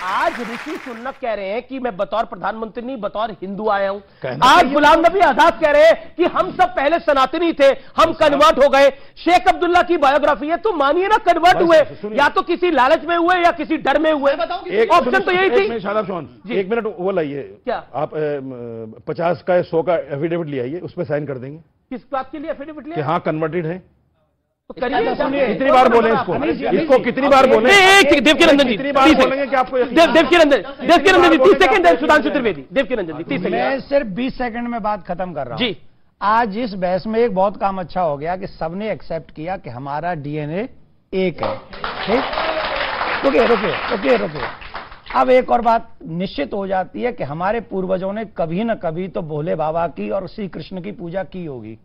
आज ऋषि सुन्नत कह रहे हैं कि मैं बतौर प्रधानमंत्री नहीं बतौर हिंदू आया हूं। आज गुलाम नबी आजाद कह रहे हैं कि हम सब पहले सनातनी थे, हम कन्वर्ट हो गए। शेख अब्दुल्ला की बायोग्राफी है, तो मानिए ना कन्वर्ट हुए, या तो किसी लालच में हुए या किसी डर में हुए। ऑप्शन तो यही थी। शादाब चौहान, एक मिनट वो लाइए, क्या आप 50 का 100 का एफिडेविट ले आइए, उस पर साइन कर देंगे। किस बात के लिए एफिडेविट लिया? हाँ कन्वर्टेड है। तो कितनी बार बोले इसको कितनी बार बोले? देवकीनंदन जी, कितनी बार बोलेंगे कि आपको देवकीनंदन जी 30 सेकंड है, सुधांशु त्रिवेदी, देवकीनंदन जी 30 सेकंड। मैं सिर्फ 20 सेकंड में बात खत्म कर रहा हूं जी। आज इस बहस में एक बहुत काम अच्छा हो गया कि सबने एक्सेप्ट किया कि हमारा डीएनए एक है, ठीक। रुकिए। अब एक और बात निश्चित हो जाती है कि हमारे पूर्वजों ने कभी न कभी तो भोले बाबा की और श्री कृष्ण की पूजा की होगी।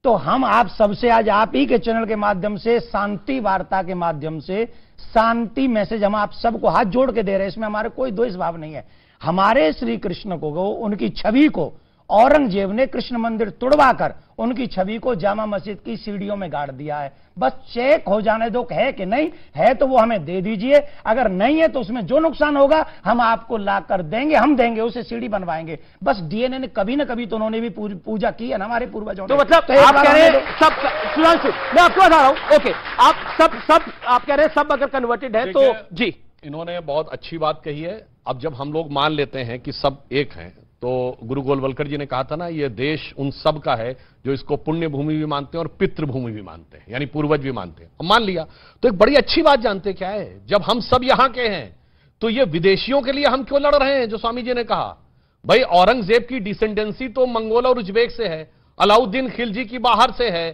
तो हम आप सबसे आज आप ही के चैनल के माध्यम से, शांति वार्ता के माध्यम से शांति मैसेज हम आप सबको हाथ जोड़ के दे रहे हैं। इसमें हमारे कोई द्वेष भाव नहीं है। हमारे श्री कृष्ण को, उनकी छवि को औरंगजेब ने कृष्ण मंदिर तुड़वाकर उनकी छवि को जामा मस्जिद की सीढ़ियों में गाड़ दिया है। बस चेक हो जाने दो है कि नहीं है, तो वो हमें दे दीजिए, अगर नहीं है तो उसमें जो नुकसान होगा हम आपको ला कर देंगे, हम देंगे, उसे सीढ़ी बनवाएंगे। बस डीएनए ने कभी ना कभी तो उन्होंने भी पूजा की है ना हमारे पूर्वजों ने। तो मतलब आप कह रहे हैं सब, सुधांशु मैं आपको बता रहा हूं, ओके, आप सब आप कह रहे हैं सब अगर कन्वर्टेड है तो जी। इन्होंने बहुत अच्छी बात कही है। अब जब हम लोग मान लेते हैं कि सब एक हैं, तो गुरु गोलवलकर जी ने कहा था ना, ये देश उन सब का है जो इसको पुण्य भूमि भी मानते हैं और पितृभूमि भी मानते हैं, यानी पूर्वज भी मानते हैं। हम मान लिया तो एक बड़ी अच्छी बात जानते क्या है, जब हम सब यहां के हैं तो ये विदेशियों के लिए हम क्यों लड़ रहे हैं? जो स्वामी जी ने कहा, भाई औरंगजेब की डिसेंडेंसी तो मंगोल और उज्बेक से है, अलाउद्दीन खिलजी की बाहर से है,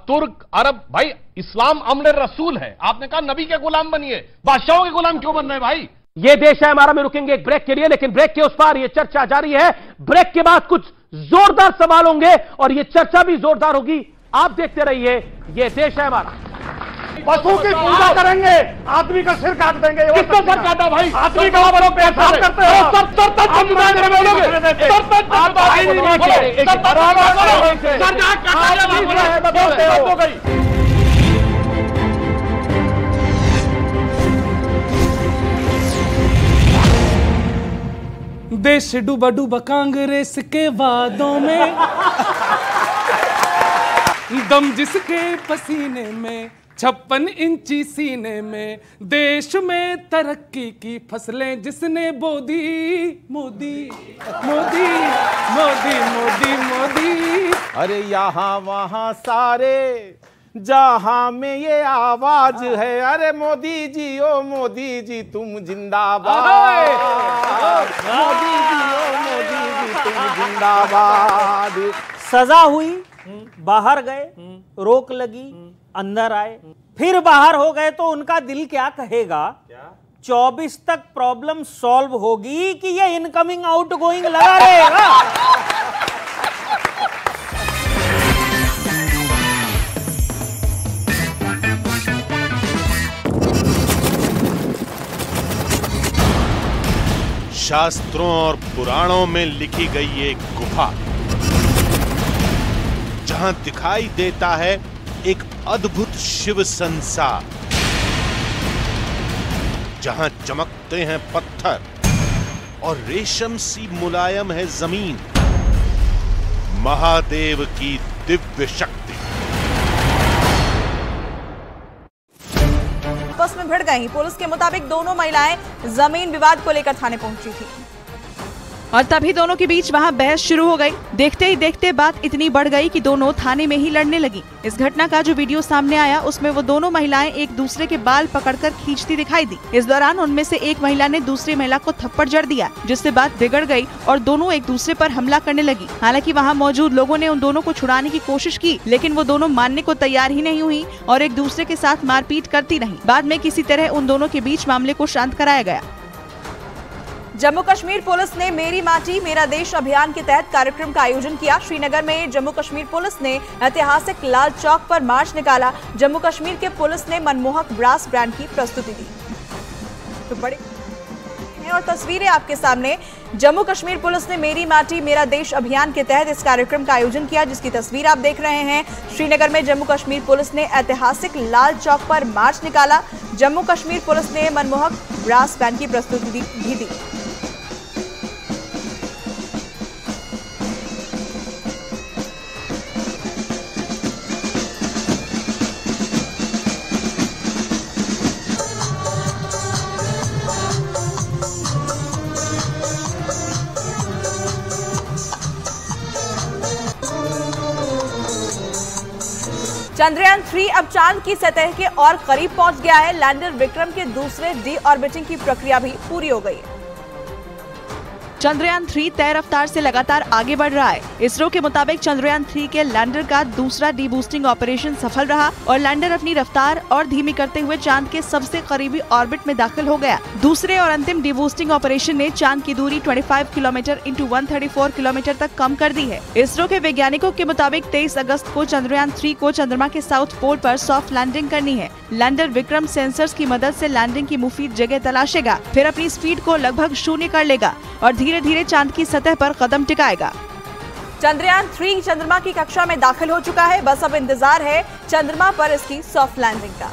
तुर्क अरब, भाई इस्लाम अमर रसूल है। आपने कहा नबी के गुलाम बनिए, बादशाहों के गुलाम क्यों बन रहे भाई? ये देश है हमारा। में रुकेंगे एक ब्रेक के लिए, लेकिन ब्रेक के उस पार ये चर्चा जारी है। ब्रेक के बाद कुछ जोरदार सवाल होंगे और ये चर्चा भी जोरदार होगी। आप देखते रहिए, ये देश है हमारा। पशु की पूजा करेंगे, आदमी का सिर काट देंगे। किसका सर काटा भाई? आदमी का पेशाब करते हो। देश डूबा डूबा कांग्रेस के वादों में, दम जिसके पसीने में, 56 इंची सीने में, देश में तरक्की की फसलें जिसने बो दी। मोदी मोदी मोदी मोदी मोदी। अरे यहाँ वहाँ सारे जहां में ये आवाज है, अरे मोदी जी ओ मोदी जी तुम जिंदाबाद, मोदी जी ओ मोदी जी तुम जिंदाबाद। सजा हुई, बाहर गए, रोक लगी, अंदर आए, फिर बाहर हो गए तो उनका दिल क्या कहेगा? 24 तक प्रॉब्लम सॉल्व होगी कि ये इनकमिंग आउटगोइंग लगा रहेगा? शास्त्रों और पुराणों में लिखी गई एक गुफा, जहां दिखाई देता है एक अद्भुत शिव संसार, जहां चमकते हैं पत्थर और रेशम सी मुलायम है जमीन। महादेव की दिव्य शक्ति। आपस में भिड़ गईं। पुलिस के मुताबिक दोनों महिलाएं जमीन विवाद को लेकर थाने पहुंची थी और तभी दोनों के बीच वहां बहस शुरू हो गई। देखते ही देखते बात इतनी बढ़ गई कि दोनों थाने में ही लड़ने लगी। इस घटना का जो वीडियो सामने आया उसमें वो दोनों महिलाएं एक दूसरे के बाल पकड़कर खींचती दिखाई दी। इस दौरान उनमें से एक महिला ने दूसरी महिला को थप्पड़ जड़ दिया, जिससे बात बिगड़ गई और दोनों एक दूसरे पर हमला करने लगी। हालांकि वहाँ मौजूद लोगों ने उन दोनों को छुड़ाने की कोशिश की, लेकिन वो दोनों मानने को तैयार ही नहीं हुई और एक दूसरे के साथ मारपीट करती रही। बाद में किसी तरह उन दोनों के बीच मामले को शांत कराया गया। जम्मू कश्मीर पुलिस ने मेरी माटी मेरा देश अभियान के तहत कार्यक्रम का आयोजन किया। श्रीनगर में जम्मू कश्मीर पुलिस ने ऐतिहासिक लाल चौक पर मार्च निकाला। जम्मू कश्मीर के पुलिस ने मनमोहक ब्रास बैंड की प्रस्तुति दी। तो बड़े और तस्वीरें आपके सामने। जम्मू कश्मीर पुलिस ने मेरी माटी मेरा देश अभियान के तहत इस कार्यक्रम का आयोजन किया, जिसकी तस्वीर आप देख रहे हैं। श्रीनगर में जम्मू कश्मीर पुलिस ने ऐतिहासिक लाल चौक पर मार्च निकाला। जम्मू कश्मीर पुलिस ने मनमोहक ब्रास बैंड की प्रस्तुति भी दी। चंद्रयान 3 अब चांद की सतह के और करीब पहुंच गया है। लैंडर विक्रम के दूसरे डी ऑर्बिटिंग की प्रक्रिया भी पूरी हो गई है। चंद्रयान 3 तय रफ्तार से लगातार आगे बढ़ रहा है। इसरो के मुताबिक चंद्रयान 3 के लैंडर का दूसरा डीबूस्टिंग ऑपरेशन सफल रहा और लैंडर अपनी रफ्तार और धीमी करते हुए चांद के सबसे करीबी ऑर्बिट में दाखिल हो गया। दूसरे और अंतिम डीबूस्टिंग ऑपरेशन ने चांद की दूरी 25 किलोमीटर इंटू 134 किलोमीटर तक कम कर दी है। इसरो के वैज्ञानिकों के मुताबिक 23 अगस्त को चंद्रयान 3 को चंद्रमा के साउथ पोल पर सॉफ्ट लैंडिंग करनी है। लैंडर विक्रम सेंसर्स की मदद से लैंडिंग की मुफीद जगह तलाशेगा, फिर अपनी स्पीड को लगभग 0 कर लेगा और धीरे धीरे चांद की सतह पर कदम टिकाएगा। चंद्रयान 3 चंद्रमा की कक्षा में दाखिल हो चुका है। बस अब इंतजार है चंद्रमा पर इसकी सॉफ्ट लैंडिंग का।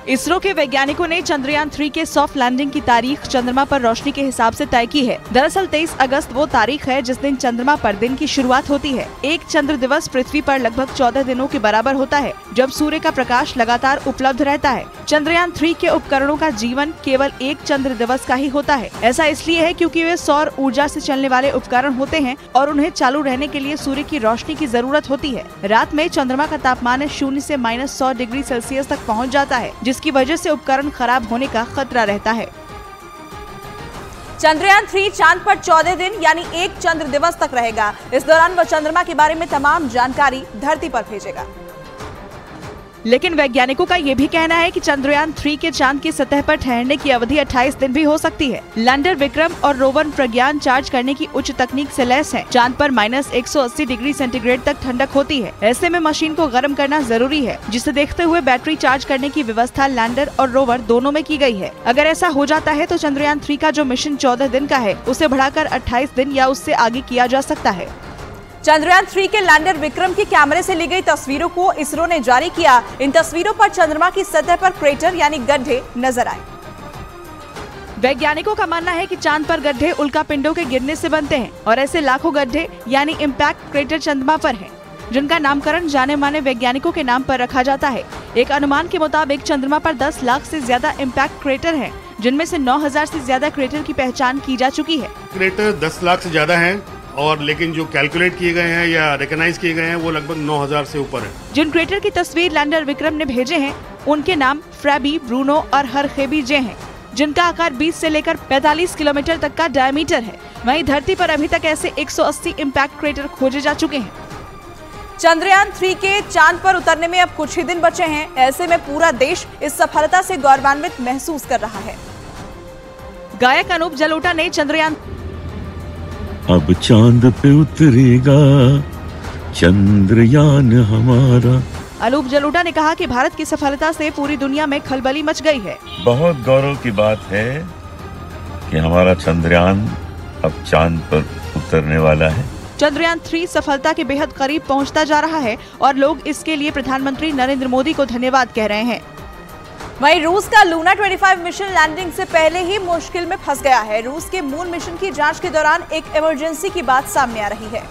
इसरो के वैज्ञानिकों ने चंद्रयान 3 के सॉफ्ट लैंडिंग की तारीख चंद्रमा पर रोशनी के हिसाब से तय की है। दरअसल 23 अगस्त वो तारीख है जिस दिन चंद्रमा पर दिन की शुरुआत होती है। एक चंद्र दिवस पृथ्वी पर लगभग 14 दिनों के बराबर होता है, जब सूर्य का प्रकाश लगातार उपलब्ध रहता है। चंद्रयान 3 के उपकरणों का जीवन केवल एक चंद्र दिवस का ही होता है। ऐसा इसलिए है क्योंकि वे सौर ऊर्जा से चलने वाले उपकरण होते हैं और उन्हें चालू रहने के लिए सूर्य की रोशनी की जरूरत होती है। रात में चंद्रमा का तापमान 0 से -100 डिग्री सेल्सियस तक पहुँच जाता है, जिसकी वजह से उपकरण खराब होने का खतरा रहता है। चंद्रयान 3 चांद पर 14 दिन यानी एक चंद्र दिवस तक रहेगा। इस दौरान वह चंद्रमा के बारे में तमाम जानकारी धरती पर भेजेगा। लेकिन वैज्ञानिकों का ये भी कहना है कि चंद्रयान 3 के चांद की सतह पर ठहरने की अवधि 28 दिन भी हो सकती है। लैंडर विक्रम और रोवर प्रज्ञान चार्ज करने की उच्च तकनीक से लैस है। चांद पर -180 डिग्री सेंटीग्रेड तक ठंडक होती है। ऐसे में मशीन को गर्म करना जरूरी है, जिसे देखते हुए बैटरी चार्ज करने की व्यवस्था लैंडर और रोवर दोनों में की गई है। अगर ऐसा हो जाता है तो चंद्रयान 3 का जो मिशन 14 दिन का है, उसे बढ़ाकर 28 दिन या उससे आगे किया जा सकता है। चंद्रयान 3 के लैंडर विक्रम के कैमरे से ली गई तस्वीरों को इसरो ने जारी किया। इन तस्वीरों पर चंद्रमा की सतह पर क्रेटर यानी गड्ढे नजर आए। वैज्ञानिकों का मानना है कि चांद पर गड्ढे उल्कापिंडों के गिरने से बनते हैं और ऐसे लाखों गड्ढे यानी इम्पैक्ट क्रेटर चंद्रमा पर हैं, जिनका नामकरण जाने माने वैज्ञानिकों के नाम पर रखा जाता है। एक अनुमान के मुताबिक चंद्रमा पर 10 लाख से ज्यादा इम्पैक्ट क्रेटर हैं, जिनमें से 9000 से ज्यादा क्रेटर की पहचान की जा चुकी है। क्रेटर 10 लाख से ज्यादा हैं और लेकिन जो कैलकुलेट किए गए हैं या रिकॉग्नाइज किए गए हैं वो लगभग 9000 से ऊपर है। जिन क्रेटर की तस्वीर लैंडर विक्रम ने भेजे हैं उनके नाम फ्रैबी, ब्रूनो और हरखेबी जे हैं, जिनका आकार 20 से लेकर 45 किलोमीटर तक का डायमीटर है। वहीं धरती पर अभी तक ऐसे 180 इम्पैक्ट क्रेटर खोजे जा चुके हैं। चंद्रयान 3 के चांद पर उतरने में अब कुछ ही दिन बचे हैं। ऐसे में पूरा देश इस सफलता से गौरवान्वित महसूस कर रहा है। गायक अनूप जलोटा ने चंद्रयान अब चांद पे उतरेगा चंद्रयान हमारा। अनूप जलोटा ने कहा कि भारत की सफलता से पूरी दुनिया में खलबली मच गई है। बहुत गौरव की बात है कि हमारा चंद्रयान अब चांद पर उतरने वाला है। चंद्रयान 3 सफलता के बेहद करीब पहुंचता जा रहा है और लोग इसके लिए प्रधानमंत्री नरेंद्र मोदी को धन्यवाद कह रहे हैं। वहीं रूस का लूना 25 मिशन लैंडिंग से पहले ही मुश्किल में फंस गया है। रूस के मून मिशन की जांच के दौरान एक इमरजेंसी की बात सामने आ रही है।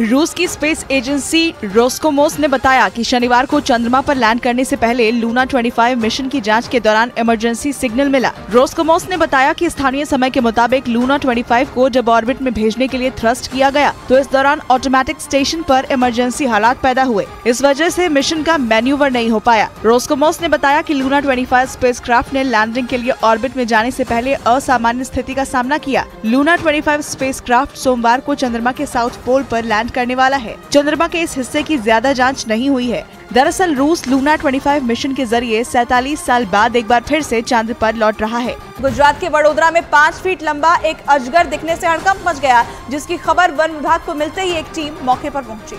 रूस की स्पेस एजेंसी रोस्कोमोस ने बताया कि शनिवार को चंद्रमा पर लैंड करने से पहले लूना 25 मिशन की जांच के दौरान इमरजेंसी सिग्नल मिला। रोस्कोमोस ने बताया कि स्थानीय समय के मुताबिक लूना 25 को जब ऑर्बिट में भेजने के लिए थ्रस्ट किया गया तो इस दौरान ऑटोमेटिक स्टेशन पर इमरजेंसी हालात पैदा हुए। इस वजह से मिशन का मैन्यूवर नहीं हो पाया। रोस्कोमोस ने बताया कि लूना 25 स्पेसक्राफ्ट ने लैंडिंग के लिए ऑर्बिट में जाने से पहले असामान्य स्थिति का सामना किया। लूना 25 स्पेसक्राफ्ट सोमवार को चंद्रमा के साउथ पोल पर लैंड करने वाला है। चंद्रमा के इस हिस्से की ज्यादा जांच नहीं हुई है। दरअसल रूस लूना 25 मिशन के जरिए 47 साल बाद एक बार फिर से चांद पर लौट रहा है। गुजरात के वडोदरा में 5 फीट लंबा एक अजगर दिखने से हड़कंप मच गया, जिसकी खबर वन विभाग को मिलते ही एक टीम मौके पर पहुंची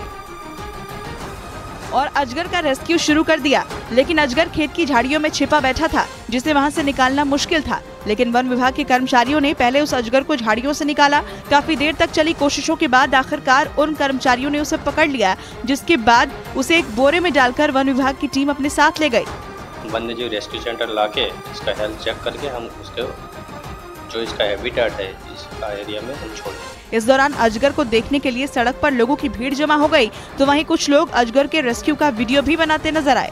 और अजगर का रेस्क्यू शुरू कर दिया। लेकिन अजगर खेत की झाड़ियों में छिपा बैठा था, जिसे वहां से निकालना मुश्किल था। लेकिन वन विभाग के कर्मचारियों ने पहले उस अजगर को झाड़ियों से निकाला। काफी देर तक चली कोशिशों के बाद आखिरकार उन कर्मचारियों ने उसे पकड़ लिया, जिसके बाद उसे एक बोरे में डालकर वन विभाग की टीम अपने साथ ले गई। वन्य जीव रेस्क्यू सेंटर लाके इसका हेल्थ चेक करके हम उसके जो इसका हैबिटेट है इसका एरिया में हम छोड़। इस दौरान अजगर को देखने के लिए सड़क पर लोगों की भीड़ जमा हो गई, तो वहीं कुछ लोग अजगर के रेस्क्यू का वीडियो भी बनाते नजर आए।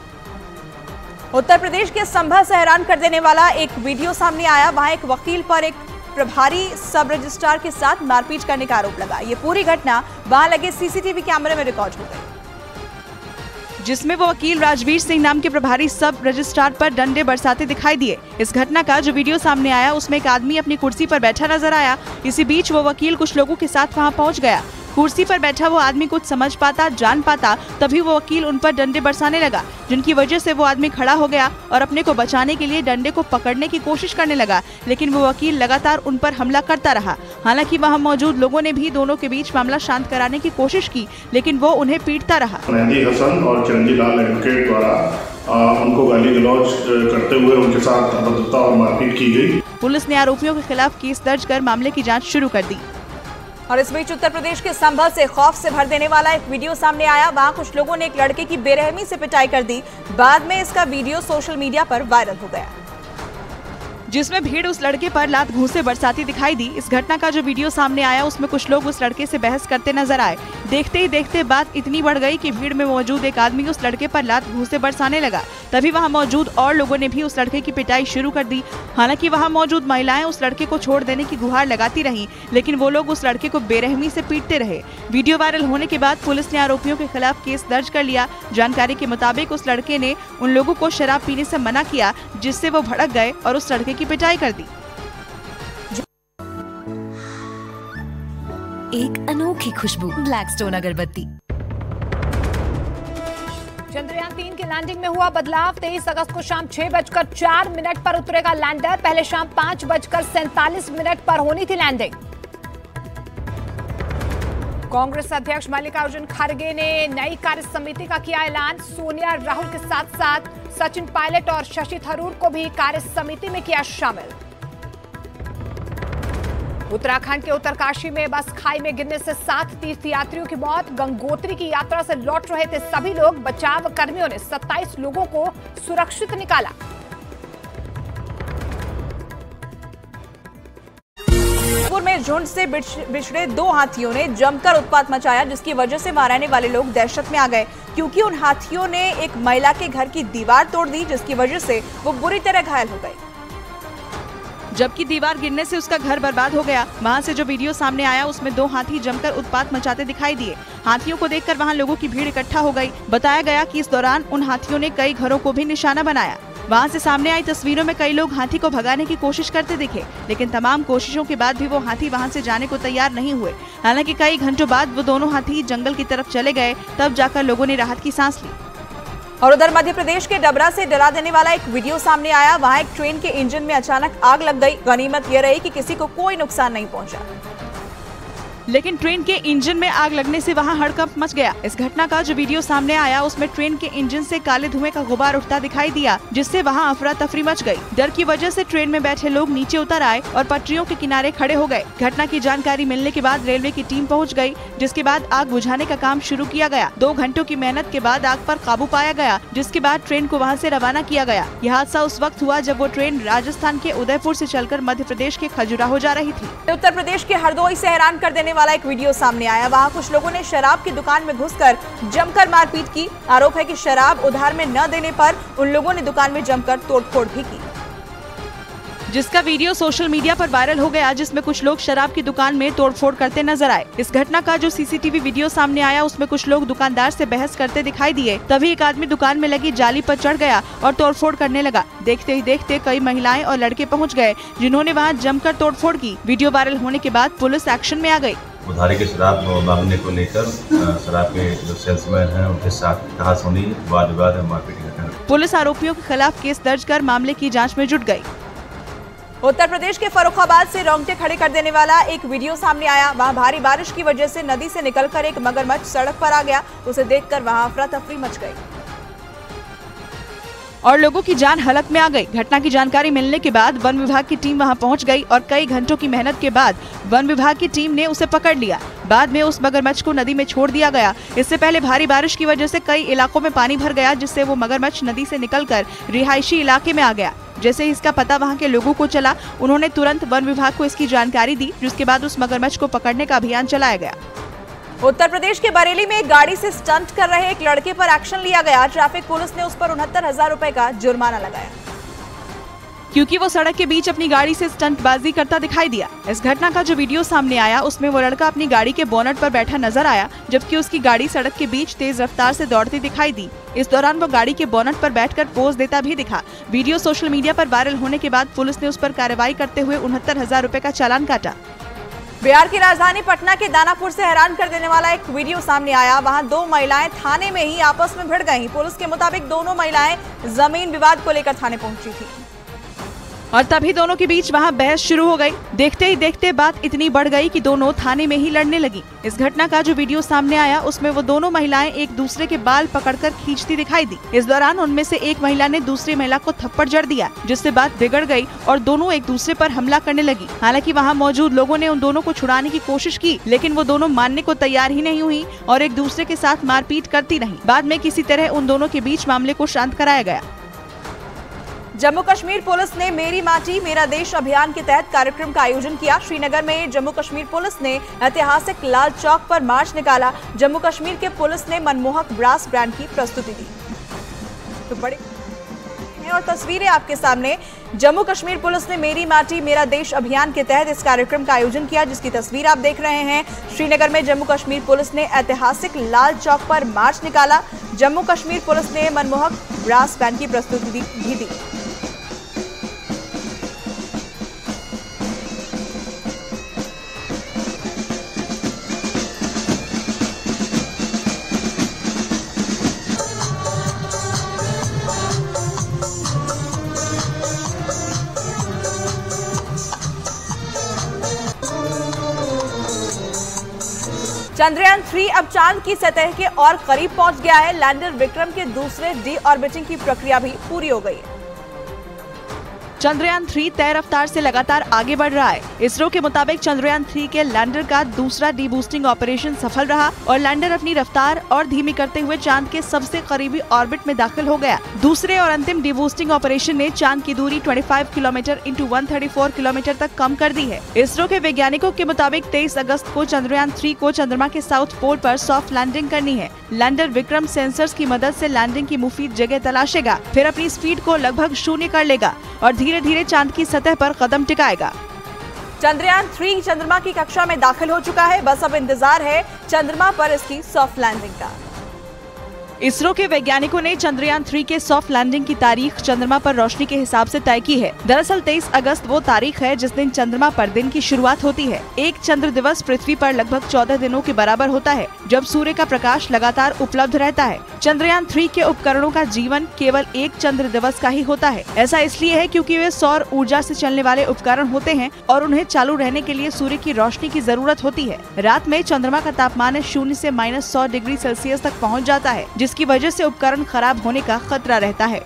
उत्तर प्रदेश के संभल से हैरान कर देने वाला एक वीडियो सामने आया। वहां एक वकील पर एक प्रभारी सब रजिस्ट्रार के साथ मारपीट करने का आरोप लगा। ये पूरी घटना वहां लगे सीसीटीवी कैमरे में रिकॉर्ड हो गई, जिसमें वो वकील राजवीर सिंह नाम के प्रभारी सब रजिस्ट्रार पर डंडे बरसाते दिखाई दिए। इस घटना का जो वीडियो सामने आया उसमें एक आदमी अपनी कुर्सी पर बैठा नजर आया। इसी बीच वो वकील कुछ लोगों के साथ वहां पहुंच गया। कुर्सी पर बैठा वो आदमी कुछ समझ पाता, जान पाता, तभी वो वकील उन पर डंडे बरसाने लगा, जिनकी वजह से वो आदमी खड़ा हो गया और अपने को बचाने के लिए डंडे को पकड़ने की कोशिश करने लगा। लेकिन वो वकील लगातार उन पर हमला करता रहा। हालांकि वहां मौजूद लोगों ने भी दोनों के बीच मामला शांत कराने की कोशिश की, लेकिन वो उन्हें पीटता रहा। मेहदी हसन और चंदीलाल एडवोकेट द्वारा उनको गाली गलौज करते हुए उनके साथ अभद्रता और मारपीट की गई। पुलिस ने आरोपियों के खिलाफ केस दर्ज कर मामले की जाँच शुरू कर दी। और इस बीच उत्तर प्रदेश के संभल से खौफ से भर देने वाला एक वीडियो सामने आया। वहां कुछ लोगों ने एक लड़के की बेरहमी से पिटाई कर दी। बाद में इसका वीडियो सोशल मीडिया पर वायरल हो गया, जिसमें भीड़ उस लड़के पर लात घूंसे बरसाती दिखाई दी। इस घटना का जो वीडियो सामने आया उसमें कुछ लोग उस लड़के से बहस करते नजर आए। देखते ही देखते बात इतनी बढ़ गई कि भीड़ में मौजूद एक आदमी उस लड़के पर लात घूंसे बरसाने लगा। तभी वहां मौजूद और लोगों ने भी उस लड़के की पिटाई शुरू कर दी। हालांकि वहां मौजूद महिलाएं उस लड़के को छोड़ देने की गुहार लगाती रहीं, लेकिन वो लोग उस लड़के को बेरहमी से पीटते रहे। वीडियो वायरल होने के बाद पुलिस ने आरोपियों के खिलाफ केस दर्ज कर लिया। जानकारी के मुताबिक उस लड़के ने उन लोगों को शराब पीने से मना किया, जिससे वो भड़क गए और उस लड़के की पिटाई कर दी। एक अनोखी खुशबू ब्लैकस्टोन अगरबत्ती। चंद्रयान 3 के लैंडिंग में हुआ बदलाव। 23 अगस्त को शाम 6:04 पर उतरेगा लैंडर। पहले शाम 5:47 पर होनी थी लैंडिंग। कांग्रेस अध्यक्ष मल्लिकार्जुन खड़गे ने नई कार्य समिति का किया ऐलान। सोनिया राहुल के साथ साथ सचिन पायलट और शशि थरूर को भी कार्य समिति में किया शामिल। उत्तराखंड के उत्तरकाशी में बस खाई में गिरने से 7 तीर्थयात्रियों की मौत। गंगोत्री की यात्रा से लौट रहे थे सभी लोग। बचाव कर्मियों ने 27 लोगों को सुरक्षित निकाला। जयपुर में झुंड से बिछड़े 2 हाथियों ने जमकर उत्पात मचाया, जिसकी वजह से वहां रहने वाले लोग दहशत में आ गए, क्योंकि उन हाथियों ने एक महिला के घर की दीवार तोड़ दी, जिसकी वजह से वो बुरी तरह घायल हो गई। जबकि दीवार गिरने से उसका घर बर्बाद हो गया। वहाँ से जो वीडियो सामने आया उसमें 2 हाथी जमकर उत्पात मचाते दिखाई दिए। हाथियों को देखकर वहाँ लोगों की भीड़ इकट्ठा हो गई। बताया गया कि इस दौरान उन हाथियों ने कई घरों को भी निशाना बनाया। वहाँ से सामने आई तस्वीरों में कई लोग हाथी को भगाने की कोशिश करते दिखे, लेकिन तमाम कोशिशों के बाद भी वो हाथी वहाँ से जाने को तैयार नहीं हुए। हालांकि कई घंटों बाद वो दोनों हाथी जंगल की तरफ चले गए, तब जाकर लोगों ने राहत की सांस ली। और उधर मध्य प्रदेश के डबरा से डरा देने वाला एक वीडियो सामने आया। वहां एक ट्रेन के इंजन में अचानक आग लग गई। गनीमत यह रही कि किसी को कोई नुकसान नहीं पहुंचा, लेकिन ट्रेन के इंजन में आग लगने से वहां हड़कंप मच गया। इस घटना का जो वीडियो सामने आया उसमें ट्रेन के इंजन से काले धुएं का गुबार उठता दिखाई दिया, जिससे वहां अफरा तफरी मच गई। डर की वजह से ट्रेन में बैठे लोग नीचे उतर आए और पटरियों के किनारे खड़े हो गए। घटना की जानकारी मिलने के बाद रेलवे की टीम पहुंच गई, जिसके बाद आग बुझाने का काम शुरू किया गया। 2 घंटों की मेहनत के बाद आग पर काबू पाया गया, जिसके बाद ट्रेन को वहाँ से रवाना किया गया। यह हादसा उस वक्त हुआ जब वो ट्रेन राजस्थान के उदयपुर से चलकर मध्य प्रदेश के खजुराहो जा रही थी। उत्तर प्रदेश के हरदोई से हैरान कर देने वाला एक वीडियो सामने आया। वहां कुछ लोगों ने शराब की दुकान में घुसकर जमकर मारपीट की। आरोप है कि शराब उधार में न देने पर उन लोगों ने दुकान में जमकर तोड़फोड़ भी की, जिसका वीडियो सोशल मीडिया पर वायरल हो गया, जिसमें कुछ लोग शराब की दुकान में तोड़फोड़ करते नजर आए। इस घटना का जो सीसीटीवी वीडियो सामने आया उसमें कुछ लोग दुकानदार से बहस करते दिखाई दिए। तभी एक आदमी दुकान में लगी जाली पर चढ़ गया और तोड़फोड़ करने लगा। देखते ही देखते कई महिलाएं और लड़के पहुंच गए, जिन्होंने वहां जमकर तोड़फोड़ की। वीडियो वायरल होने के बाद पुलिस एक्शन में आ गई। उधारी के शराब मांगने को लेकर शराब के जो सेल्समैन हैं उनके साथ कहासुनी, वाद विवाद, मारपीट की घटना। पुलिस आरोपियों के खिलाफ केस दर्ज कर मामले की जाँच में जुट गयी। उत्तर प्रदेश के फर्रुखाबाद से रोंगटे खड़े कर देने वाला एक वीडियो सामने आया। वहां भारी बारिश की वजह से नदी से निकलकर एक मगरमच्छ सड़क पर आ गया। उसे देखकर वहां अफरा तफरी मच गई और लोगों की जान हलक में आ गई। घटना की जानकारी मिलने के बाद वन विभाग की टीम वहां पहुंच गई और कई घंटों की मेहनत के बाद वन विभाग की टीम ने उसे पकड़ लिया। बाद में उस मगरमच्छ को नदी में छोड़ दिया गया। इससे पहले भारी बारिश की वजह से कई इलाकों में पानी भर गया, जिससे वो मगरमच्छ नदी से निकलकर रिहायशी इलाके में आ गया। जैसे ही इसका पता वहां के लोगों को चला, उन्होंने तुरंत वन विभाग को इसकी जानकारी दी, जिसके बाद उस मगरमच्छ को पकड़ने का अभियान चलाया गया। उत्तर प्रदेश के बरेली में एक गाड़ी से स्टंट कर रहे एक लड़के पर एक्शन लिया गया। ट्रैफिक पुलिस ने उस पर 69,000 रुपए का जुर्माना लगाया, क्योंकि वो सड़क के बीच अपनी गाड़ी से स्टंटबाजी करता दिखाई दिया। इस घटना का जो वीडियो सामने आया उसमें वो लड़का अपनी गाड़ी के बोनट पर बैठा नजर आया, जबकि उसकी गाड़ी सड़क के बीच तेज रफ्तार से दौड़ती दिखाई दी। इस दौरान वो गाड़ी के बोनट पर बैठकर पोज देता भी दिखा। वीडियो सोशल मीडिया पर वायरल होने के बाद पुलिस ने उस पर कार्रवाई करते हुए 69,000 रुपए का चालान काटा। बिहार की राजधानी पटना के दानापुर से हैरान कर देने वाला एक वीडियो सामने आया। वहां 2 महिलाएं थाने में ही आपस में भिड़ गईं। पुलिस के मुताबिक दोनों महिलाएं जमीन विवाद को लेकर थाने पहुंची थी और तभी दोनों के बीच वहां बहस शुरू हो गई। देखते ही देखते बात इतनी बढ़ गई कि दोनों थाने में ही लड़ने लगी। इस घटना का जो वीडियो सामने आया उसमें वो दोनों महिलाएं एक दूसरे के बाल पकड़कर खींचती दिखाई दी। इस दौरान उनमें से एक महिला ने दूसरी महिला को थप्पड़ जड़ दिया, जिससे बात बिगड़ गई और दोनों एक दूसरे पर हमला करने लगी। हालांकि वहां मौजूद लोगों ने उन दोनों को छुड़ाने की कोशिश की, लेकिन वो दोनों मानने को तैयार ही नहीं हुई और एक दूसरे के साथ मारपीट करती रही। बाद में किसी तरह उन दोनों के बीच मामले को शांत कराया गया। जम्मू कश्मीर पुलिस ने मेरी माटी मेरा देश अभियान के तहत कार्यक्रम का आयोजन किया। श्रीनगर में जम्मू कश्मीर पुलिस ने ऐतिहासिक लाल चौक पर मार्च निकाला। जम्मू कश्मीर के पुलिस ने मनमोहक ब्रास बैंड की प्रस्तुति दी। तो बड़े और तस्वीरें आपके सामने। जम्मू कश्मीर पुलिस ने मेरी माटी मेरा देश अभियान के तहत इस कार्यक्रम का आयोजन किया, जिसकी तस्वीर आप देख रहे हैं। श्रीनगर में जम्मू कश्मीर पुलिस ने ऐतिहासिक लाल चौक पर मार्च निकाला। जम्मू कश्मीर पुलिस ने मनमोहक ब्रास बैंड की प्रस्तुति भी दी। चंद्रयान 3 अब चांद की सतह के और करीब पहुंच गया है। लैंडर विक्रम के दूसरे डी ऑर्बिटिंग की प्रक्रिया भी पूरी हो गई है। चंद्रयान 3 तय रफ्तार से लगातार आगे बढ़ रहा है। इसरो के मुताबिक चंद्रयान 3 के लैंडर का दूसरा डीबूस्टिंग ऑपरेशन सफल रहा और लैंडर अपनी रफ्तार और धीमी करते हुए चांद के सबसे करीबी ऑर्बिट में दाखिल हो गया। दूसरे और अंतिम डीबूस्टिंग ऑपरेशन ने चांद की दूरी 25 किलोमीटर इंटू 134 किलोमीटर तक कम कर दी है। इसरो के वैज्ञानिकों के मुताबिक 23 अगस्त को चंद्रयान 3 को चंद्रमा के साउथ पोल पर सॉफ्ट लैंडिंग करनी है। लैंडर विक्रम सेंसर्स की मदद से लैंडिंग की मुफीद जगह तलाशेगा, फिर अपनी स्पीड को लगभग 0 कर लेगा और धीरे धीरे चांद की सतह पर कदम टिकाएगा। चंद्रयान 3 चंद्रमा की कक्षा में दाखिल हो चुका है। बस अब इंतजार है चंद्रमा पर इसकी सॉफ्ट लैंडिंग का। इसरो के वैज्ञानिकों ने चंद्रयान 3 के सॉफ्ट लैंडिंग की तारीख चंद्रमा पर रोशनी के हिसाब से तय की है। दरअसल 23 अगस्त वो तारीख है जिस दिन चंद्रमा पर दिन की शुरुआत होती है। एक चंद्र दिवस पृथ्वी पर लगभग 14 दिनों के बराबर होता है, जब सूर्य का प्रकाश लगातार उपलब्ध रहता है। चंद्रयान 3 के उपकरणों का जीवन केवल एक चंद्र दिवस का ही होता है। ऐसा इसलिए है क्योंकि वे सौर ऊर्जा से चलने वाले उपकरण होते हैं और उन्हें चालू रहने के लिए सूर्य की रोशनी की जरूरत होती है। रात में चंद्रमा का तापमान 0 से -100 डिग्री सेल्सियस तक पहुँच जाता है, जिसकी वजह से उपकरण खराब होने का खतरा रहता है।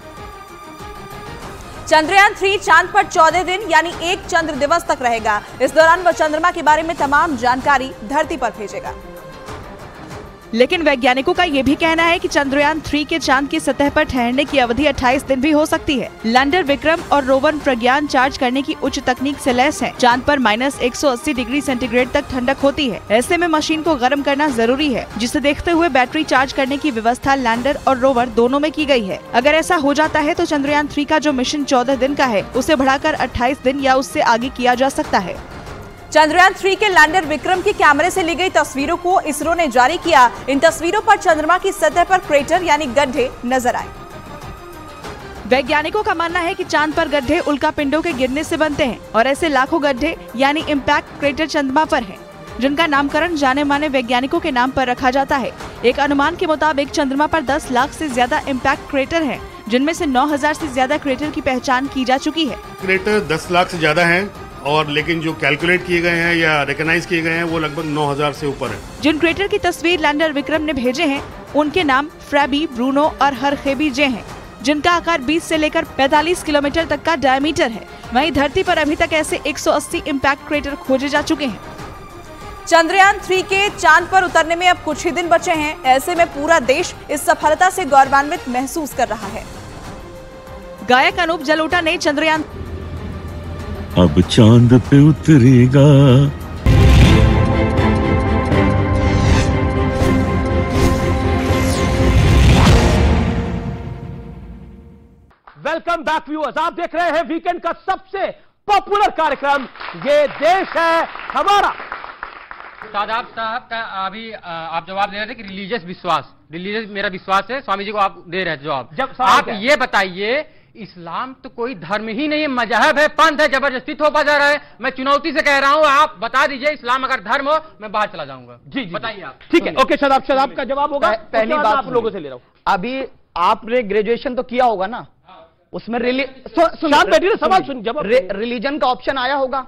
चंद्रयान 3 चांद पर 14 दिन यानी एक चंद्र दिवस तक रहेगा। इस दौरान वह चंद्रमा के बारे में तमाम जानकारी धरती पर भेजेगा। लेकिन वैज्ञानिकों का ये भी कहना है कि चंद्रयान 3 के चांद की सतह पर ठहरने की अवधि 28 दिन भी हो सकती है। लैंडर विक्रम और रोवर प्रज्ञान चार्ज करने की उच्च तकनीक से लैस है। चांद पर -180 डिग्री सेंटीग्रेड तक ठंडक होती है। ऐसे में मशीन को गर्म करना जरूरी है, जिसे देखते हुए बैटरी चार्ज करने की व्यवस्था लैंडर और रोवर दोनों में की गई है। अगर ऐसा हो जाता है तो चंद्रयान 3 का जो मिशन 14 दिन का है, उसे बढ़ाकर 28 दिन या उससे आगे किया जा सकता है। चंद्रयान 3 के लैंडर विक्रम के कैमरे से ली गई तस्वीरों को इसरो ने जारी किया। इन तस्वीरों पर चंद्रमा की सतह पर क्रेटर यानी गड्ढे नजर आए। वैज्ञानिकों का मानना है कि चांद पर गड्ढे उल्कापिंडों के गिरने से बनते हैं और ऐसे लाखों गड्ढे यानी इम्पैक्ट क्रेटर चंद्रमा पर हैं, जिनका नामकरण जाने माने वैज्ञानिकों के नाम पर रखा जाता है। एक अनुमान के मुताबिक चंद्रमा पर 10 लाख से ज्यादा इम्पैक्ट क्रेटर हैं, जिनमें से 9000 से ज्यादा क्रेटर की पहचान की जा चुकी है। क्रेटर 10 लाख से ज्यादा हैं, और लेकिन जो कैलकुलेट किए गए हैं या रिकॉग्नाइज किए गए हैं वो लगभग 9000 से ऊपर है। जिन क्रेटर की तस्वीर लैंडर विक्रम ने भेजे हैं, उनके नाम फ्रैबी, ब्रूनो और हरखेबी जे हैं, जिनका आकार 20 से लेकर 45 किलोमीटर तक का डायमीटर है। वहीं धरती पर अभी तक ऐसे 180 इम्पैक्ट क्रेटर खोजे जा चुके हैं। चंद्रयान 3 के चांद पर उतरने में अब कुछ ही दिन बचे हैं। ऐसे में पूरा देश इस सफलता से गौरवान्वित महसूस कर रहा है। गायक अनूप जलोटा ने चंद्रयान अब चांद पे उतरेगा। वेलकम बैक व्यूअर्स, आप देख रहे हैं वीकेंड का सबसे पॉपुलर कार्यक्रम ये देश है हमारा। शादाब साहब का अभी आप जवाब दे रहे थे कि रिलीजियस मेरा विश्वास है, स्वामी जी को आप दे रहे हैं जवाब। जब आप ये बताइए, इस्लाम तो कोई धर्म ही नहीं है, मजहब है, पंथ है, जबरदस्ती थोपा जा रहा है। मैं चुनौती से कह रहा हूं, आप बता दीजिए इस्लाम अगर धर्म हो, मैं बाहर चला जाऊंगा। जी बताइए आप। ठीक है, ओके शादाब का जवाब होगा। पहली बात आप लोगों से ले रहा हूं। अभी आपने ग्रेजुएशन तो किया होगा ना, उसमें सवाल सुन, जवाब रिलीजन का ऑप्शन आया होगा।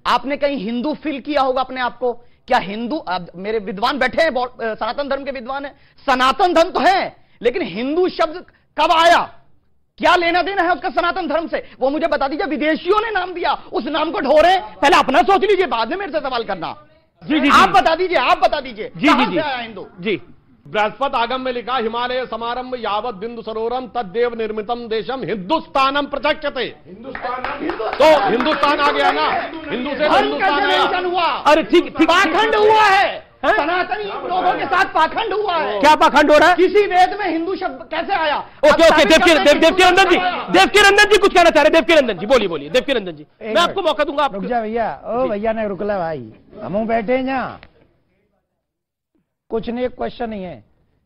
आपने कहीं हिंदू फील किया होगा अपने आप को? क्या हिंदू, मेरे विद्वान बैठे हैं, सनातन धर्म के विद्वान है, सनातन धर्म तो है, लेकिन हिंदू शब्द कब आया? क्या लेना देना है उसका सनातन धर्म से? वो मुझे बता दीजिए। विदेशियों ने नाम दिया, उस नाम को ढोरे, पहले अपना सोच लीजिए, बाद में मेरे से सवाल करना। जी आप बता दीजिए, आप बता दीजिए कहां से आया हिंदू? जी, बृहस्पत आगम में लिखा, हिमालय समारंभ यावत बिंदु सरोवरम तद्देव निर्मितम देशम हिंदुस्तानम प्रचक्षते। तो हिंदुस्तान आ गया ना, हिंदू से हिंदुस्तान हुआ। अरे ठीक, पाखंड हुआ है, सनातनी लोगों के साथ पाखंड हुआ है। क्या पाखंड हो रहा है? किसी वेद में हिंदू शब्द कैसे आया? ओके देवकीनंदन जी कुछ कहना चाह रहे हैं। देवकीनंदन जी बोलिए देवकीनंदन जी, मैं आपको मौका दूंगा। रुक जा भैया, ओ भैया ने रुकला भाई, हम बैठे यहाँ, कुछ नहीं, एक क्वेश्चन ही है।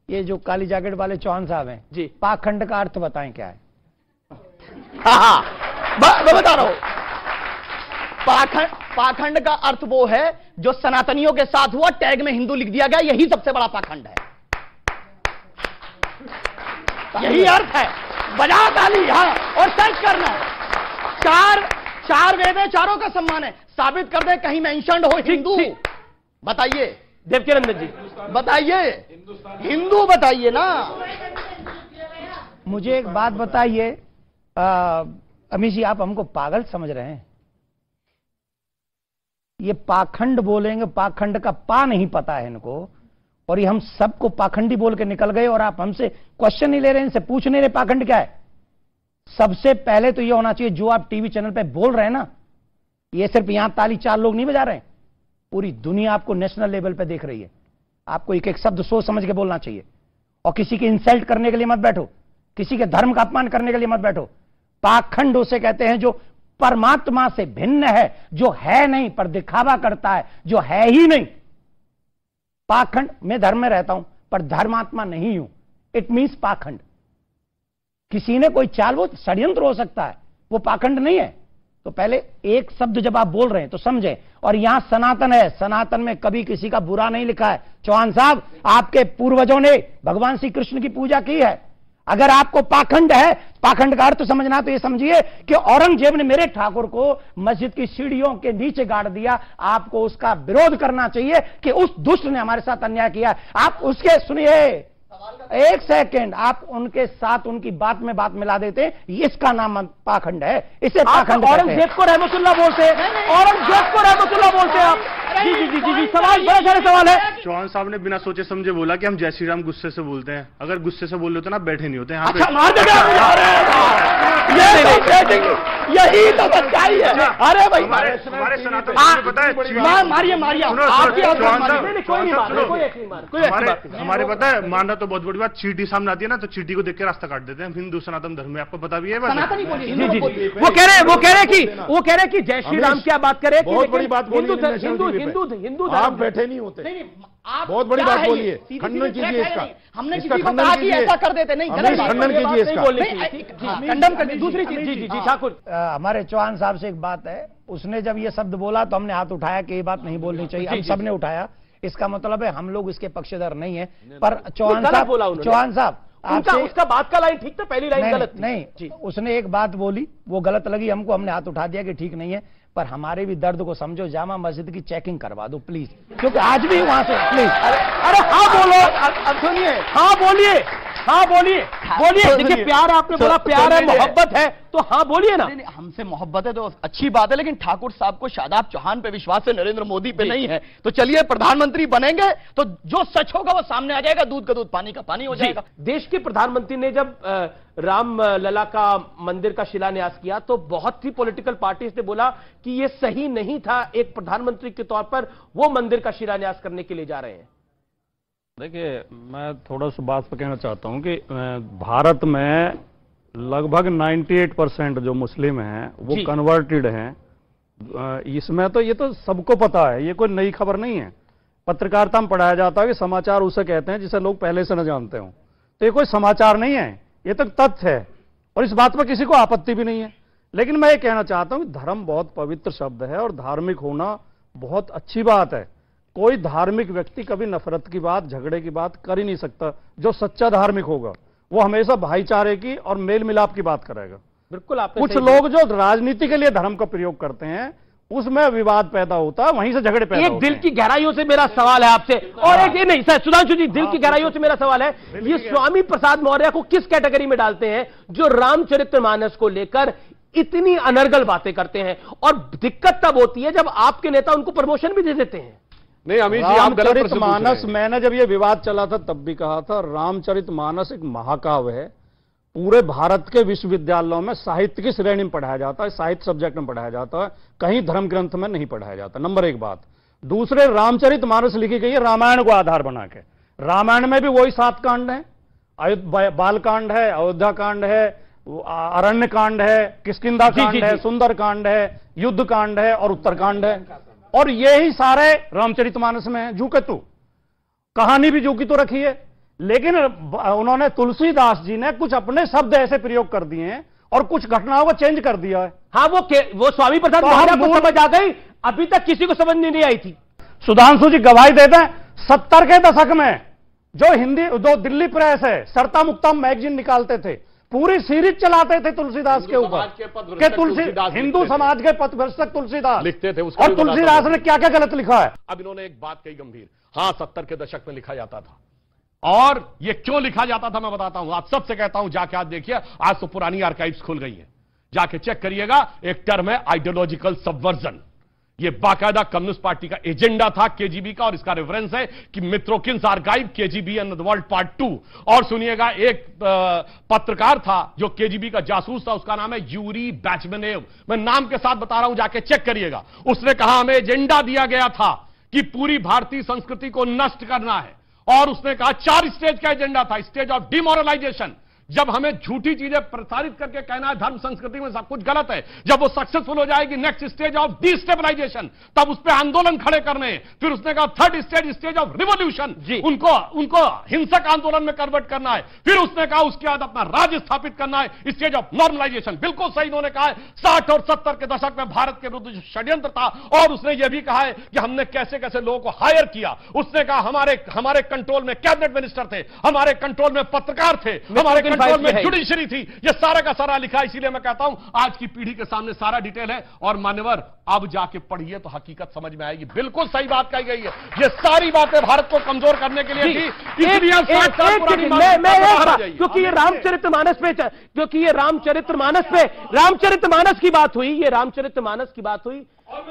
ये जो काली जैकेट वाले चौहान साहब हैं जी, पाखंड का अर्थ बताएं क्या है? मैं बता रहा हूं, पाखंड का अर्थ वो है जो सनातनियों के साथ हुआ, टैग में हिंदू लिख दिया गया, यही सबसे बड़ा पाखंड है, यही अर्थ है। बजा ताली हाँ, और सर्च करना, चार वेद है, चारों का सम्मान है, साबित कर दे कहीं मेंशन्ड हो हिंदू। बताइए देवकीनंदन जी, बताइए, हिंदू बताइए ना। मुझे एक बात बताइए अमीश जी, आप हमको पागल समझ रहे हैं? ये पाखंड बोलेंगे, पाखंड का पा नहीं पता है इनको, और ये हम सबको पाखंडी बोल के निकल गए, और आप हमसे क्वेश्चन नहीं ले रहे, इनसे पूछ नहीं रहे पाखंड क्या है। सबसे पहले तो ये होना चाहिए, जो आप टीवी चैनल पे बोल रहे हैं ना, ये सिर्फ यहां ताली 4 लोग नहीं बजा रहे हैं, पूरी दुनिया आपको नेशनल लेवल पे देख रही है। आपको एक एक शब्द सोच समझ के बोलना चाहिए, और किसी की इंसल्ट करने के लिए मत बैठो, किसी के धर्म का अपमान करने के लिए मत बैठो। पाखंड उसे कहते हैं जो परमात्मा से भिन्न है, जो है नहीं पर दिखावा करता है, जो है ही नहीं। पाखंड, मैं धर्म में रहता हूं पर धर्मात्मा नहीं हूं, इट मीन्स पाखंड। किसी ने कोई चाल, वो षड्यंत्र हो सकता है, वो पाखंड नहीं है। तो पहले एक शब्द जब आप बोल रहे हैं तो समझें। और यहां सनातन है, सनातन में कभी किसी का बुरा नहीं लिखा है। चौहान साहब, आपके पूर्वजों ने भगवान श्री कृष्ण की पूजा की है। अगर आपको पाखंड है, पाखंड का अर्थ समझना, तो ये समझिए कि औरंगजेब ने मेरे ठाकुर को मस्जिद की सीढ़ियों के नीचे गाड़ दिया। आपको उसका विरोध करना चाहिए कि उस दुष्ट ने हमारे साथ अन्याय किया। आप उसके, सुनिए एक सेकंड, आप उनके साथ उनकी बात में बात मिला देते हैं, इसका नाम पाखंड है। इसे पाखंड औरंगजेब को रहमतुल्लाह बोलते हैं, औरंगजेब को रहमतुल्लाह बोलते हैं आप। जी जी जी जी जी, सवाल, बड़ा सारे सवाल है। चौहान साहब ने बिना सोचे समझे बोला कि हम जय श्री राम गुस्से से बोलते हैं। अगर गुस्से से बोल रहे होते ना, बैठे नहीं होते यहाँ अच्छा, मार देंगे यही तो सच्चाई है। अरे भाई, हमारे सनातन में पता है, मारिए मारिए, हमारे पता है, मानना तो बहुत बड़ी बात, चींटी सामने आती है ना तो चींटी को देख के रास्ता काट देते हैं। हिंदू सनातन धर्म में आपको पता भी है। वो कह रहे कि जय श्री राम क्या बात करें, बहुत बड़ी बात बोली हिंदू आप बैठे नहीं होते। बहुत बड़ी बात बोलिए, खंडन कीजिए इसका। हमने किसी को कहा कि ऐसा कर देते नहीं, खंडन कीजिए इसका, खंडन कर। दूसरी चीज, जी जी जी ठाकुर, हमारे चौहान साहब से एक बात है, उसने जब ये शब्द बोला तो हमने हाथ उठाया कि ये बात नहीं बोलनी चाहिए। हम सबने उठाया, इसका मतलब है हम लोग इसके पक्षधर नहीं है। पर चौहान साहब उसका बात का लाइन ठीक था, पहली लाइन गलत नहीं। उसने एक बात बोली, वो गलत लगी हमको, हमने हाथ उठा दिया कि ठीक नहीं है। पर हमारे भी दर्द को समझो, जामा मस्जिद की चेकिंग करवा दो प्लीज, क्योंकि आज भी वहां से प्लीज। अरे हाँ बोलो, अब सुनिए, हाँ बोलिए, हाँ बोलिए, बोलिए। देखिए, प्यार आपने बोला, प्यार है, मोहब्बत है, तो हाँ बोलिए ना। हमसे मोहब्बत है तो अच्छी बात है, लेकिन ठाकुर साहब को शादाब चौहान पे विश्वास है, नरेंद्र मोदी पे नहीं है। तो चलिए, प्रधानमंत्री बनेंगे तो जो सच होगा वो सामने आ जाएगा, दूध का दूध, पानी का पानी हो जाएगा। देश के प्रधानमंत्री ने जब राम लला का मंदिर का शिलान्यास किया तो बहुत सी पॉलिटिकल पार्टीज ने बोला कि ये सही नहीं था, एक प्रधानमंत्री के तौर पर वो मंदिर का शिलान्यास करने के लिए जा रहे हैं। देखिए, मैं थोड़ा सा बात पर कहना चाहता हूं कि भारत में लगभग 98% जो मुस्लिम हैं वो कन्वर्टेड हैं। इसमें तो ये तो सबको पता है, ये कोई नई खबर नहीं है। पत्रकारिता में पढ़ाया जाता है कि समाचार उसे कहते हैं जिसे लोग पहले से न जानते हों। तो ये कोई समाचार नहीं है, ये तो तथ्य है, और इस बात पर किसी को आपत्ति भी नहीं है। लेकिन मैं ये कहना चाहता हूं कि धर्म बहुत पवित्र शब्द है और धार्मिक होना बहुत अच्छी बात है। कोई धार्मिक व्यक्ति कभी नफरत की बात, झगड़े की बात कर ही नहीं सकता। जो सच्चा धार्मिक होगा वो हमेशा भाईचारे की और मेल मिलाप की बात करेगा। बिल्कुल, आपने कुछ लोग जो राजनीति के लिए धर्म का प्रयोग करते हैं उसमें विवाद पैदा होता है, वहीं से झगड़े पैदा होते हैं। एक दिल की गहराइयों से मेरा सवाल है आपसे, और एक ये नहीं सर, सुधांशु जी, दिल की गहराइयों से मेरा सवाल है, ये स्वामी प्रसाद मौर्य को किस कैटेगरी में डालते हैं जो रामचरितमानस को लेकर इतनी अनर्गल बातें करते हैं? और दिक्कत तब होती है जब आपके नेता उनको प्रमोशन भी दे देते हैं। नहीं अमित जी, आप गलत प्रश्न पूछ रहे हैं। रामचरितमानस, मैंने जब ये विवाद चला था तब भी कहा था, रामचरितमानस एक महाकाव्य है। पूरे भारत के विश्वविद्यालयों में साहित्य की श्रेणी में पढ़ाया जाता है, साहित्य सब्जेक्ट में पढ़ाया जाता है, कहीं धर्म ग्रंथ में नहीं पढ़ाया जाता। नंबर एक बात। दूसरे, रामचरितमानस लिखी गई है रामायण को आधार बना के। रामायण में भी वही 7 कांड हैं, बाल कांड है, अयोध्या कांड है, अरण्य कांड है, किष्किंधा कांड है, सुंदर कांड है, युद्ध कांड है और उत्तरकांड है। और यही सारे रामचरितमानस में है। जूकेतु कहानी भी जू की तो रखी है, लेकिन उन्होंने, तुलसीदास जी ने कुछ अपने शब्द ऐसे प्रयोग कर दिए हैं और कुछ घटनाओं को चेंज कर दिया है। हाँ, वो स्वामी प्रसाद मौर्य को समझ आ गई, अभी तक किसी को समझ नहीं आई थी। सुधांशु जी गवाही देते हैं, 70 के दशक में जो दिल्ली प्रेस है, सरता मुक्ता मैगजीन निकालते थे, पूरी सीरीज चलाते थे तुलसीदास के ऊपर कि हिंदू समाज के पथभ्रष्टक तुलसीदास लिखते थे। और तुलसीदास ने क्या क्या गलत लिखा है। अब इन्होंने एक बात कही गंभीर, हाँ 70 के दशक में लिखा जाता था, और ये क्यों लिखा जाता था मैं बताता हूं। आप सबसे कहता हूं, जाके आज देखिए, आज तो पुरानी आर्काइव्स खुल गई हैं, जाके चेक करिएगा। एक टर्म है आइडियोलॉजिकल सबवर्जन, ये बाकायदा कम्युनिस्ट पार्टी का एजेंडा था केजीबी का, और इसका रेफरेंस है कि Mitrokhin's archive KGB and the world part 2। और सुनिएगा, एक पत्रकार था जो केजीबी का जासूस था, उसका नाम है यूरी बैचमेनेव, मैं नाम के साथ बता रहा हूं, जाके चेक करिएगा। उसने कहा हमें एजेंडा दिया गया था कि पूरी भारतीय संस्कृति को नष्ट करना है, और उसने कहा 4 स्टेज का एजेंडा था। स्टेज ऑफ डिमोरलाइजेशन, जब हमें झूठी चीजें प्रसारित करके कहना है धर्म संस्कृति में सब कुछ गलत है, जब वो सक्सेसफुल हो जाएगी नेक्स्ट स्टेज ऑफ डिस्टेबलाइजेशन, तब उस पर आंदोलन खड़े करने, फिर उसने कहा third stage stage of revolution, उनको हिंसक आंदोलन में कन्वर्ट करना है, फिर उसने कहा उसके बाद अपना राज्य स्थापित करना है स्टेज ऑफ नॉर्मलाइजेशन। बिल्कुल सही उन्होंने कहा है। 60 और 70 के दशक में भारत के विरुद्ध जो षड्यंत्र था, और उसने यह भी कहा है कि हमने कैसे कैसे लोगों को हायर किया। उसने कहा हमारे कंट्रोल में कैबिनेट मिनिस्टर थे, हमारे कंट्रोल में पत्रकार थे, हमारे कंट्रोल में जुडिशरी थी। यह सारा का सारा लिखा है। इसीलिए मैं कहता हूं आज की पीढ़ी के सामने सारा डिटेल है, और मान्यवर अब जाके पढ़िए तो हकीकत समझ में आएगी। बिल्कुल सही बात कही गई है। ये सारी बातें भारत को कमजोर करने के लिए थी, इसलिए क्योंकि ये रामचरितमानस पे, क्योंकि ये रामचरितमानस की बात हुई, ये रामचरितमानस की बात हुई।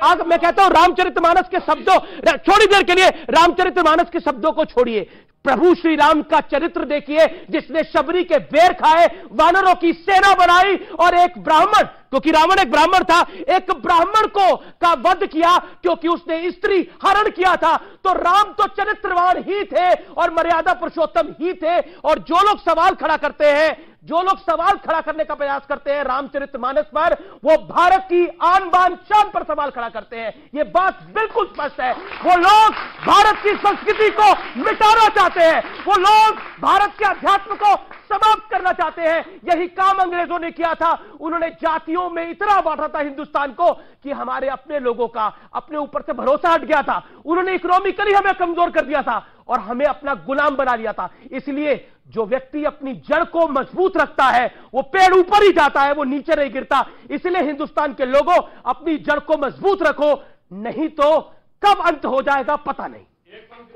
आज मैं कहता हूं रामचरितमानस के शब्दों, थोड़ी देर के लिए रामचरितमानस के शब्दों को छोड़िए, प्रभु श्री राम का चरित्र देखिए, जिसने शबरी के बेर खाए, वानरों की सेना बनाई, और एक ब्राह्मण, क्योंकि रावण एक ब्राह्मण था, एक ब्राह्मण का वध किया क्योंकि उसने स्त्री हरण किया था। तो राम तो चरित्रवान ही थे और मर्यादा पुरुषोत्तम ही थे। और जो लोग सवाल खड़ा करते हैं, जो लोग सवाल खड़ा करने का प्रयास करते हैं रामचरितमानस पर, वो भारत की आन बान शान पर सवाल खड़ा करते हैं। ये बात बिल्कुल स्पष्ट है। वो लोग भारत की संस्कृति को मिटाना चाहते हैं, वो लोग भारत के अध्यात्म को समाप्त करना चाहते हैं। यही काम अंग्रेजों ने किया था। उन्होंने जातियों में इतना बांटा था हिंदुस्तान को कि हमारे अपने लोगों का अपने ऊपर से भरोसा हट गया था। उन्होंने इकोनॉमिकली हमें कमजोर कर दिया था और हमें अपना गुलाम बना लिया था। इसलिए जो व्यक्ति अपनी जड़ को मजबूत रखता है, वो पेड़ ऊपर ही जाता है, वो नीचे नहीं गिरता। इसलिए हिंदुस्तान के लोगों, अपनी जड़ को मजबूत रखो, नहीं तो कब अंत हो जाएगा पता नहीं।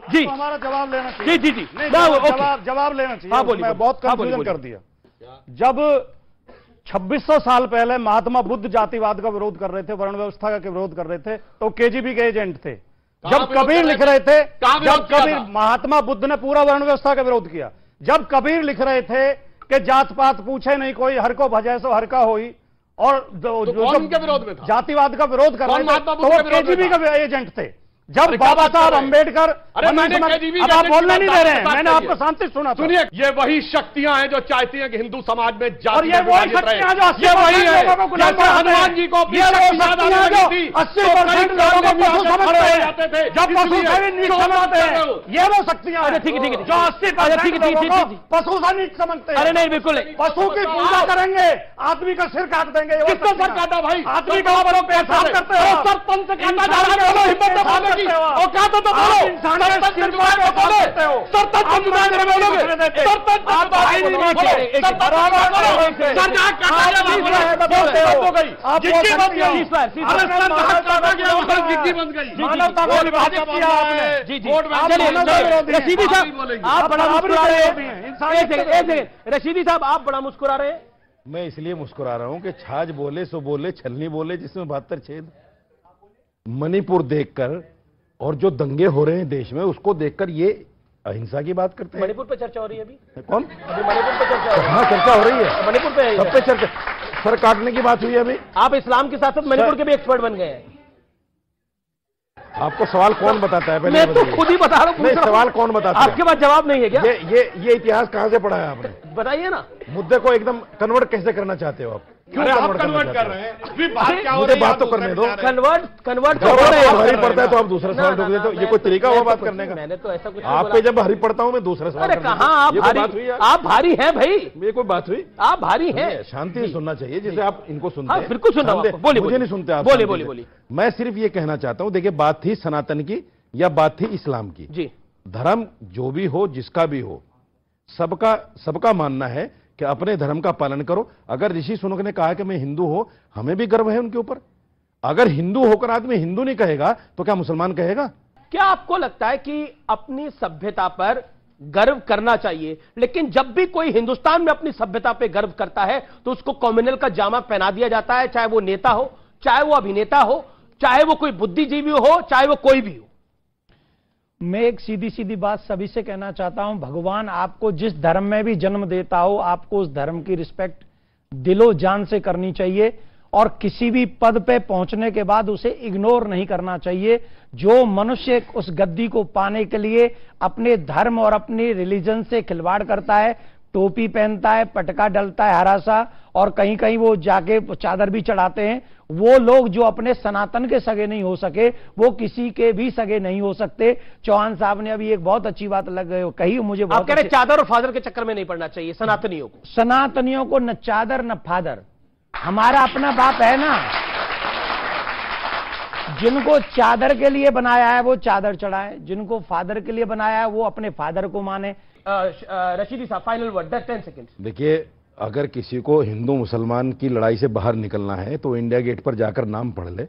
जी, तो हमारा जवाब लेना चाहिए। जी जी जी, जवाब लेना चाहिए। हाँ, बोलिए, बहुत कंफ्यूजन कर दिया। जब 2600 साल पहले महात्मा बुद्ध जातिवाद का विरोध कर रहे थे, वर्ण व्यवस्था का विरोध कर रहे थे, तो केजीबी के एजेंट थे। जब कबीर लिख रहे थे, जब कबीर, महात्मा बुद्ध ने पूरा वर्ण व्यवस्था का विरोध किया। जब कबीर लिख रहे थे कि जात पात पूछे नहीं कोई, हर को भजे सो हर का होई, और जातिवाद का विरोध कर रहे थे, तो वो केजीबी का एजेंट थे। जब बाबा साहब अंबेडकर, अब आप बोलने नहीं दे रहे हैं, मैंने आपको शांति सुना। सुनिए, ये वही शक्तियां हैं जो चाहती हैं कि हिंदू समाज में जाति, और ये वही शक्तियां जो 80% लोगों को जैसे हनुमान जी को अपनी शक्ति याद आने लगी थी, 80% लोगों को पशु समझते हैं, जब पशु से नीच समझते हैं, ये वो शक्तियां हैं। ठीक है, जो 80% लोगों को पशु से नीच समझते हैं। अरे नहीं, बिल्कुल पशु की पूजा करेंगे, आदमी का सिर काट देंगे। किसका सर काटा भाई? आदमी का पेशाब करते हैं, सरपंच काटा जा रहा है, हिम्मत और क्या तो बोलो, रशीदी साहब आप बड़ा मुस्कुरा रहे हैं। रशीदी साहब आप बड़ा मुस्कुरा रहे हैं। मैं इसलिए मुस्कुरा रहा हूं कि छाछ बोले सो बोले, छलनी बोले जिसमें 72 छेद। मणिपुर देखकर और जो दंगे हो रहे हैं देश में, उसको देखकर ये अहिंसा की बात करते हैं। मणिपुर पे चर्चा हो रही है अभी। कौन? अभी मणिपुर पे चर्चा हो रही है। हाँ, चर्चा हो रही है मणिपुर पे, सब पे चर्चा। सर काटने की बात हुई है अभी। आप इस्लाम के साथ साथ मणिपुर के भी एक्सपर्ट बन गए हैं। आपको सवाल कौन बताता है? पहले मैं तो खुद ही बता रहा हूँ। नहीं, सवाल कौन बताता है? आपके पास जवाब नहीं है क्या? ये इतिहास कहाँ से पढ़ा है आपने? बताइए ना। मुद्दे को एकदम कन्वर्ट कैसे करना चाहते हो आप? क्यों कन्वर्ट कर रहे हैं? अभी बात क्या हो रही है? मुझे बात तो करने दो। कन्वर्ट जब भारी पड़ता है तो आप दूसरा सवाल ढूंढ देते हो। ये कोई तरीका हुआ बात करने का? मैंने तो ऐसा कुछ आप पे जब भारी पड़ता हूँ मैं दूसरा सवाल। अरे कहाँ आप भारी हैं भाई? ये कोई बात हुई? आप भारी हैं। शांति से सुनना चाहिए, जैसे आप इनको सुनते हैं। बिल्कुल सुन रहा हूं। बोलिए, मुझे नहीं सुनते आप। बोलिए। मैं सिर्फ ये कहना चाहता हूँ, देखिए बात थी सनातन की या बात थी इस्लाम की। जी, धर्म जो भी हो, जिसका भी हो, सबका मानना है कि अपने धर्म का पालन करो। अगर ऋषि सुनक ने कहा कि मैं हिंदू हूं, हमें भी गर्व है उनके ऊपर। अगर हिंदू होकर आदमी हिंदू नहीं कहेगा तो क्या मुसलमान कहेगा? क्या आपको लगता है कि अपनी सभ्यता पर गर्व करना चाहिए, लेकिन जब भी कोई हिंदुस्तान में अपनी सभ्यता पर गर्व करता है तो उसको कॉम्युनल का जामा पहना दिया जाता है, चाहे वो नेता हो, चाहे वो अभिनेता हो, चाहे वो कोई बुद्धिजीवी हो, चाहे वो कोई भी हो? मैं एक सीधी सीधी बात सभी से कहना चाहता हूं, भगवान आपको जिस धर्म में भी जन्म देता हो, आपको उस धर्म की रिस्पेक्ट दिलो जान से करनी चाहिए और किसी भी पद पे पहुंचने के बाद उसे इग्नोर नहीं करना चाहिए। जो मनुष्य उस गद्दी को पाने के लिए अपने धर्म और अपने रिलीजन से खिलवाड़ करता है, टोपी पहनता है, पटका डलता है हरा सा, और कहीं कहीं वो जाके चादर भी चढ़ाते हैं। वो लोग जो अपने सनातन के सगे नहीं हो सके, वो किसी के भी सगे नहीं हो सकते। चौहान साहब ने अभी एक बहुत अच्छी बात कही, मुझे बहुत आप कह रहे चादर और फादर के चक्कर में नहीं पड़ना चाहिए सनातनियों को। सनातनियों को न चादर न फादर, हमारा अपना बाप है ना। जिनको चादर के लिए बनाया है वो चादर चढ़ाए, जिनको फादर के लिए बनाया है वो अपने फादर को माने। रशीदी साहब, फाइनल वर्ड, 10 सेकंड। देखिए, अगर किसी को हिंदू मुसलमान की लड़ाई से बाहर निकलना है तो इंडिया गेट पर जाकर नाम पढ़ ले।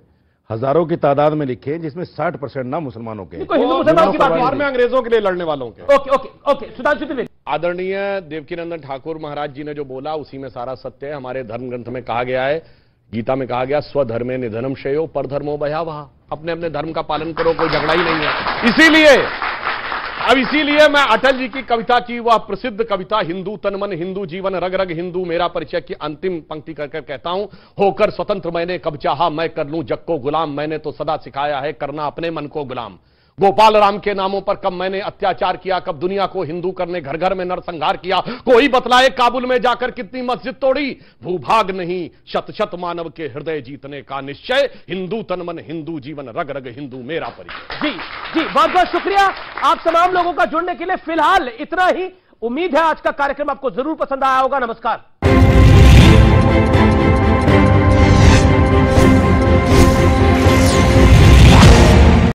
हजारों की तादाद में लिखे, जिसमें 60% नाम मुसलमानों के हैं। हिंदू मुसलमान की बात में अंग्रेजों के लिए लड़ने वालों के। Okay okay okay, Sudhanshu Dwivedi. आदरणीय देवकीनंदन ठाकुर महाराज जी ने जो बोला उसी में सारा सत्य है। हमारे धर्म ग्रंथ में कहा गया है, गीता में कहा गया, स्वधर्मे निधनम श्रेयो पर धर्मो भयावह। अपने अपने धर्म का पालन करो, कोई झगड़ा ही नहीं है। इसीलिए मैं अटल जी की कविता की वह प्रसिद्ध कविता हिंदू तन मन हिंदू जीवन रग रग हिंदू मेरा परिचय की अंतिम पंक्ति कर कहता हूं, होकर स्वतंत्र मैंने कब चाहा मैं कर लूं जग को गुलाम, मैंने तो सदा सिखाया है करना अपने मन को गुलाम। गोपाल राम के नामों पर कब मैंने अत्याचार किया, कब दुनिया को हिंदू करने घर घर में नरसंहार किया। कोई बतलाए काबुल में जाकर कितनी मस्जिद तोड़ी, भूभाग नहीं शत शत मानव के हृदय जीतने का निश्चय, हिंदू तन मन हिंदू जीवन रग रग हिंदू मेरा परिचय। जी जी, बहुत बहुत शुक्रिया आप तमाम लोगों का जुड़ने के लिए। फिलहाल इतना ही। उम्मीद है आज का कार्यक्रम आपको जरूर पसंद आया होगा। नमस्कार।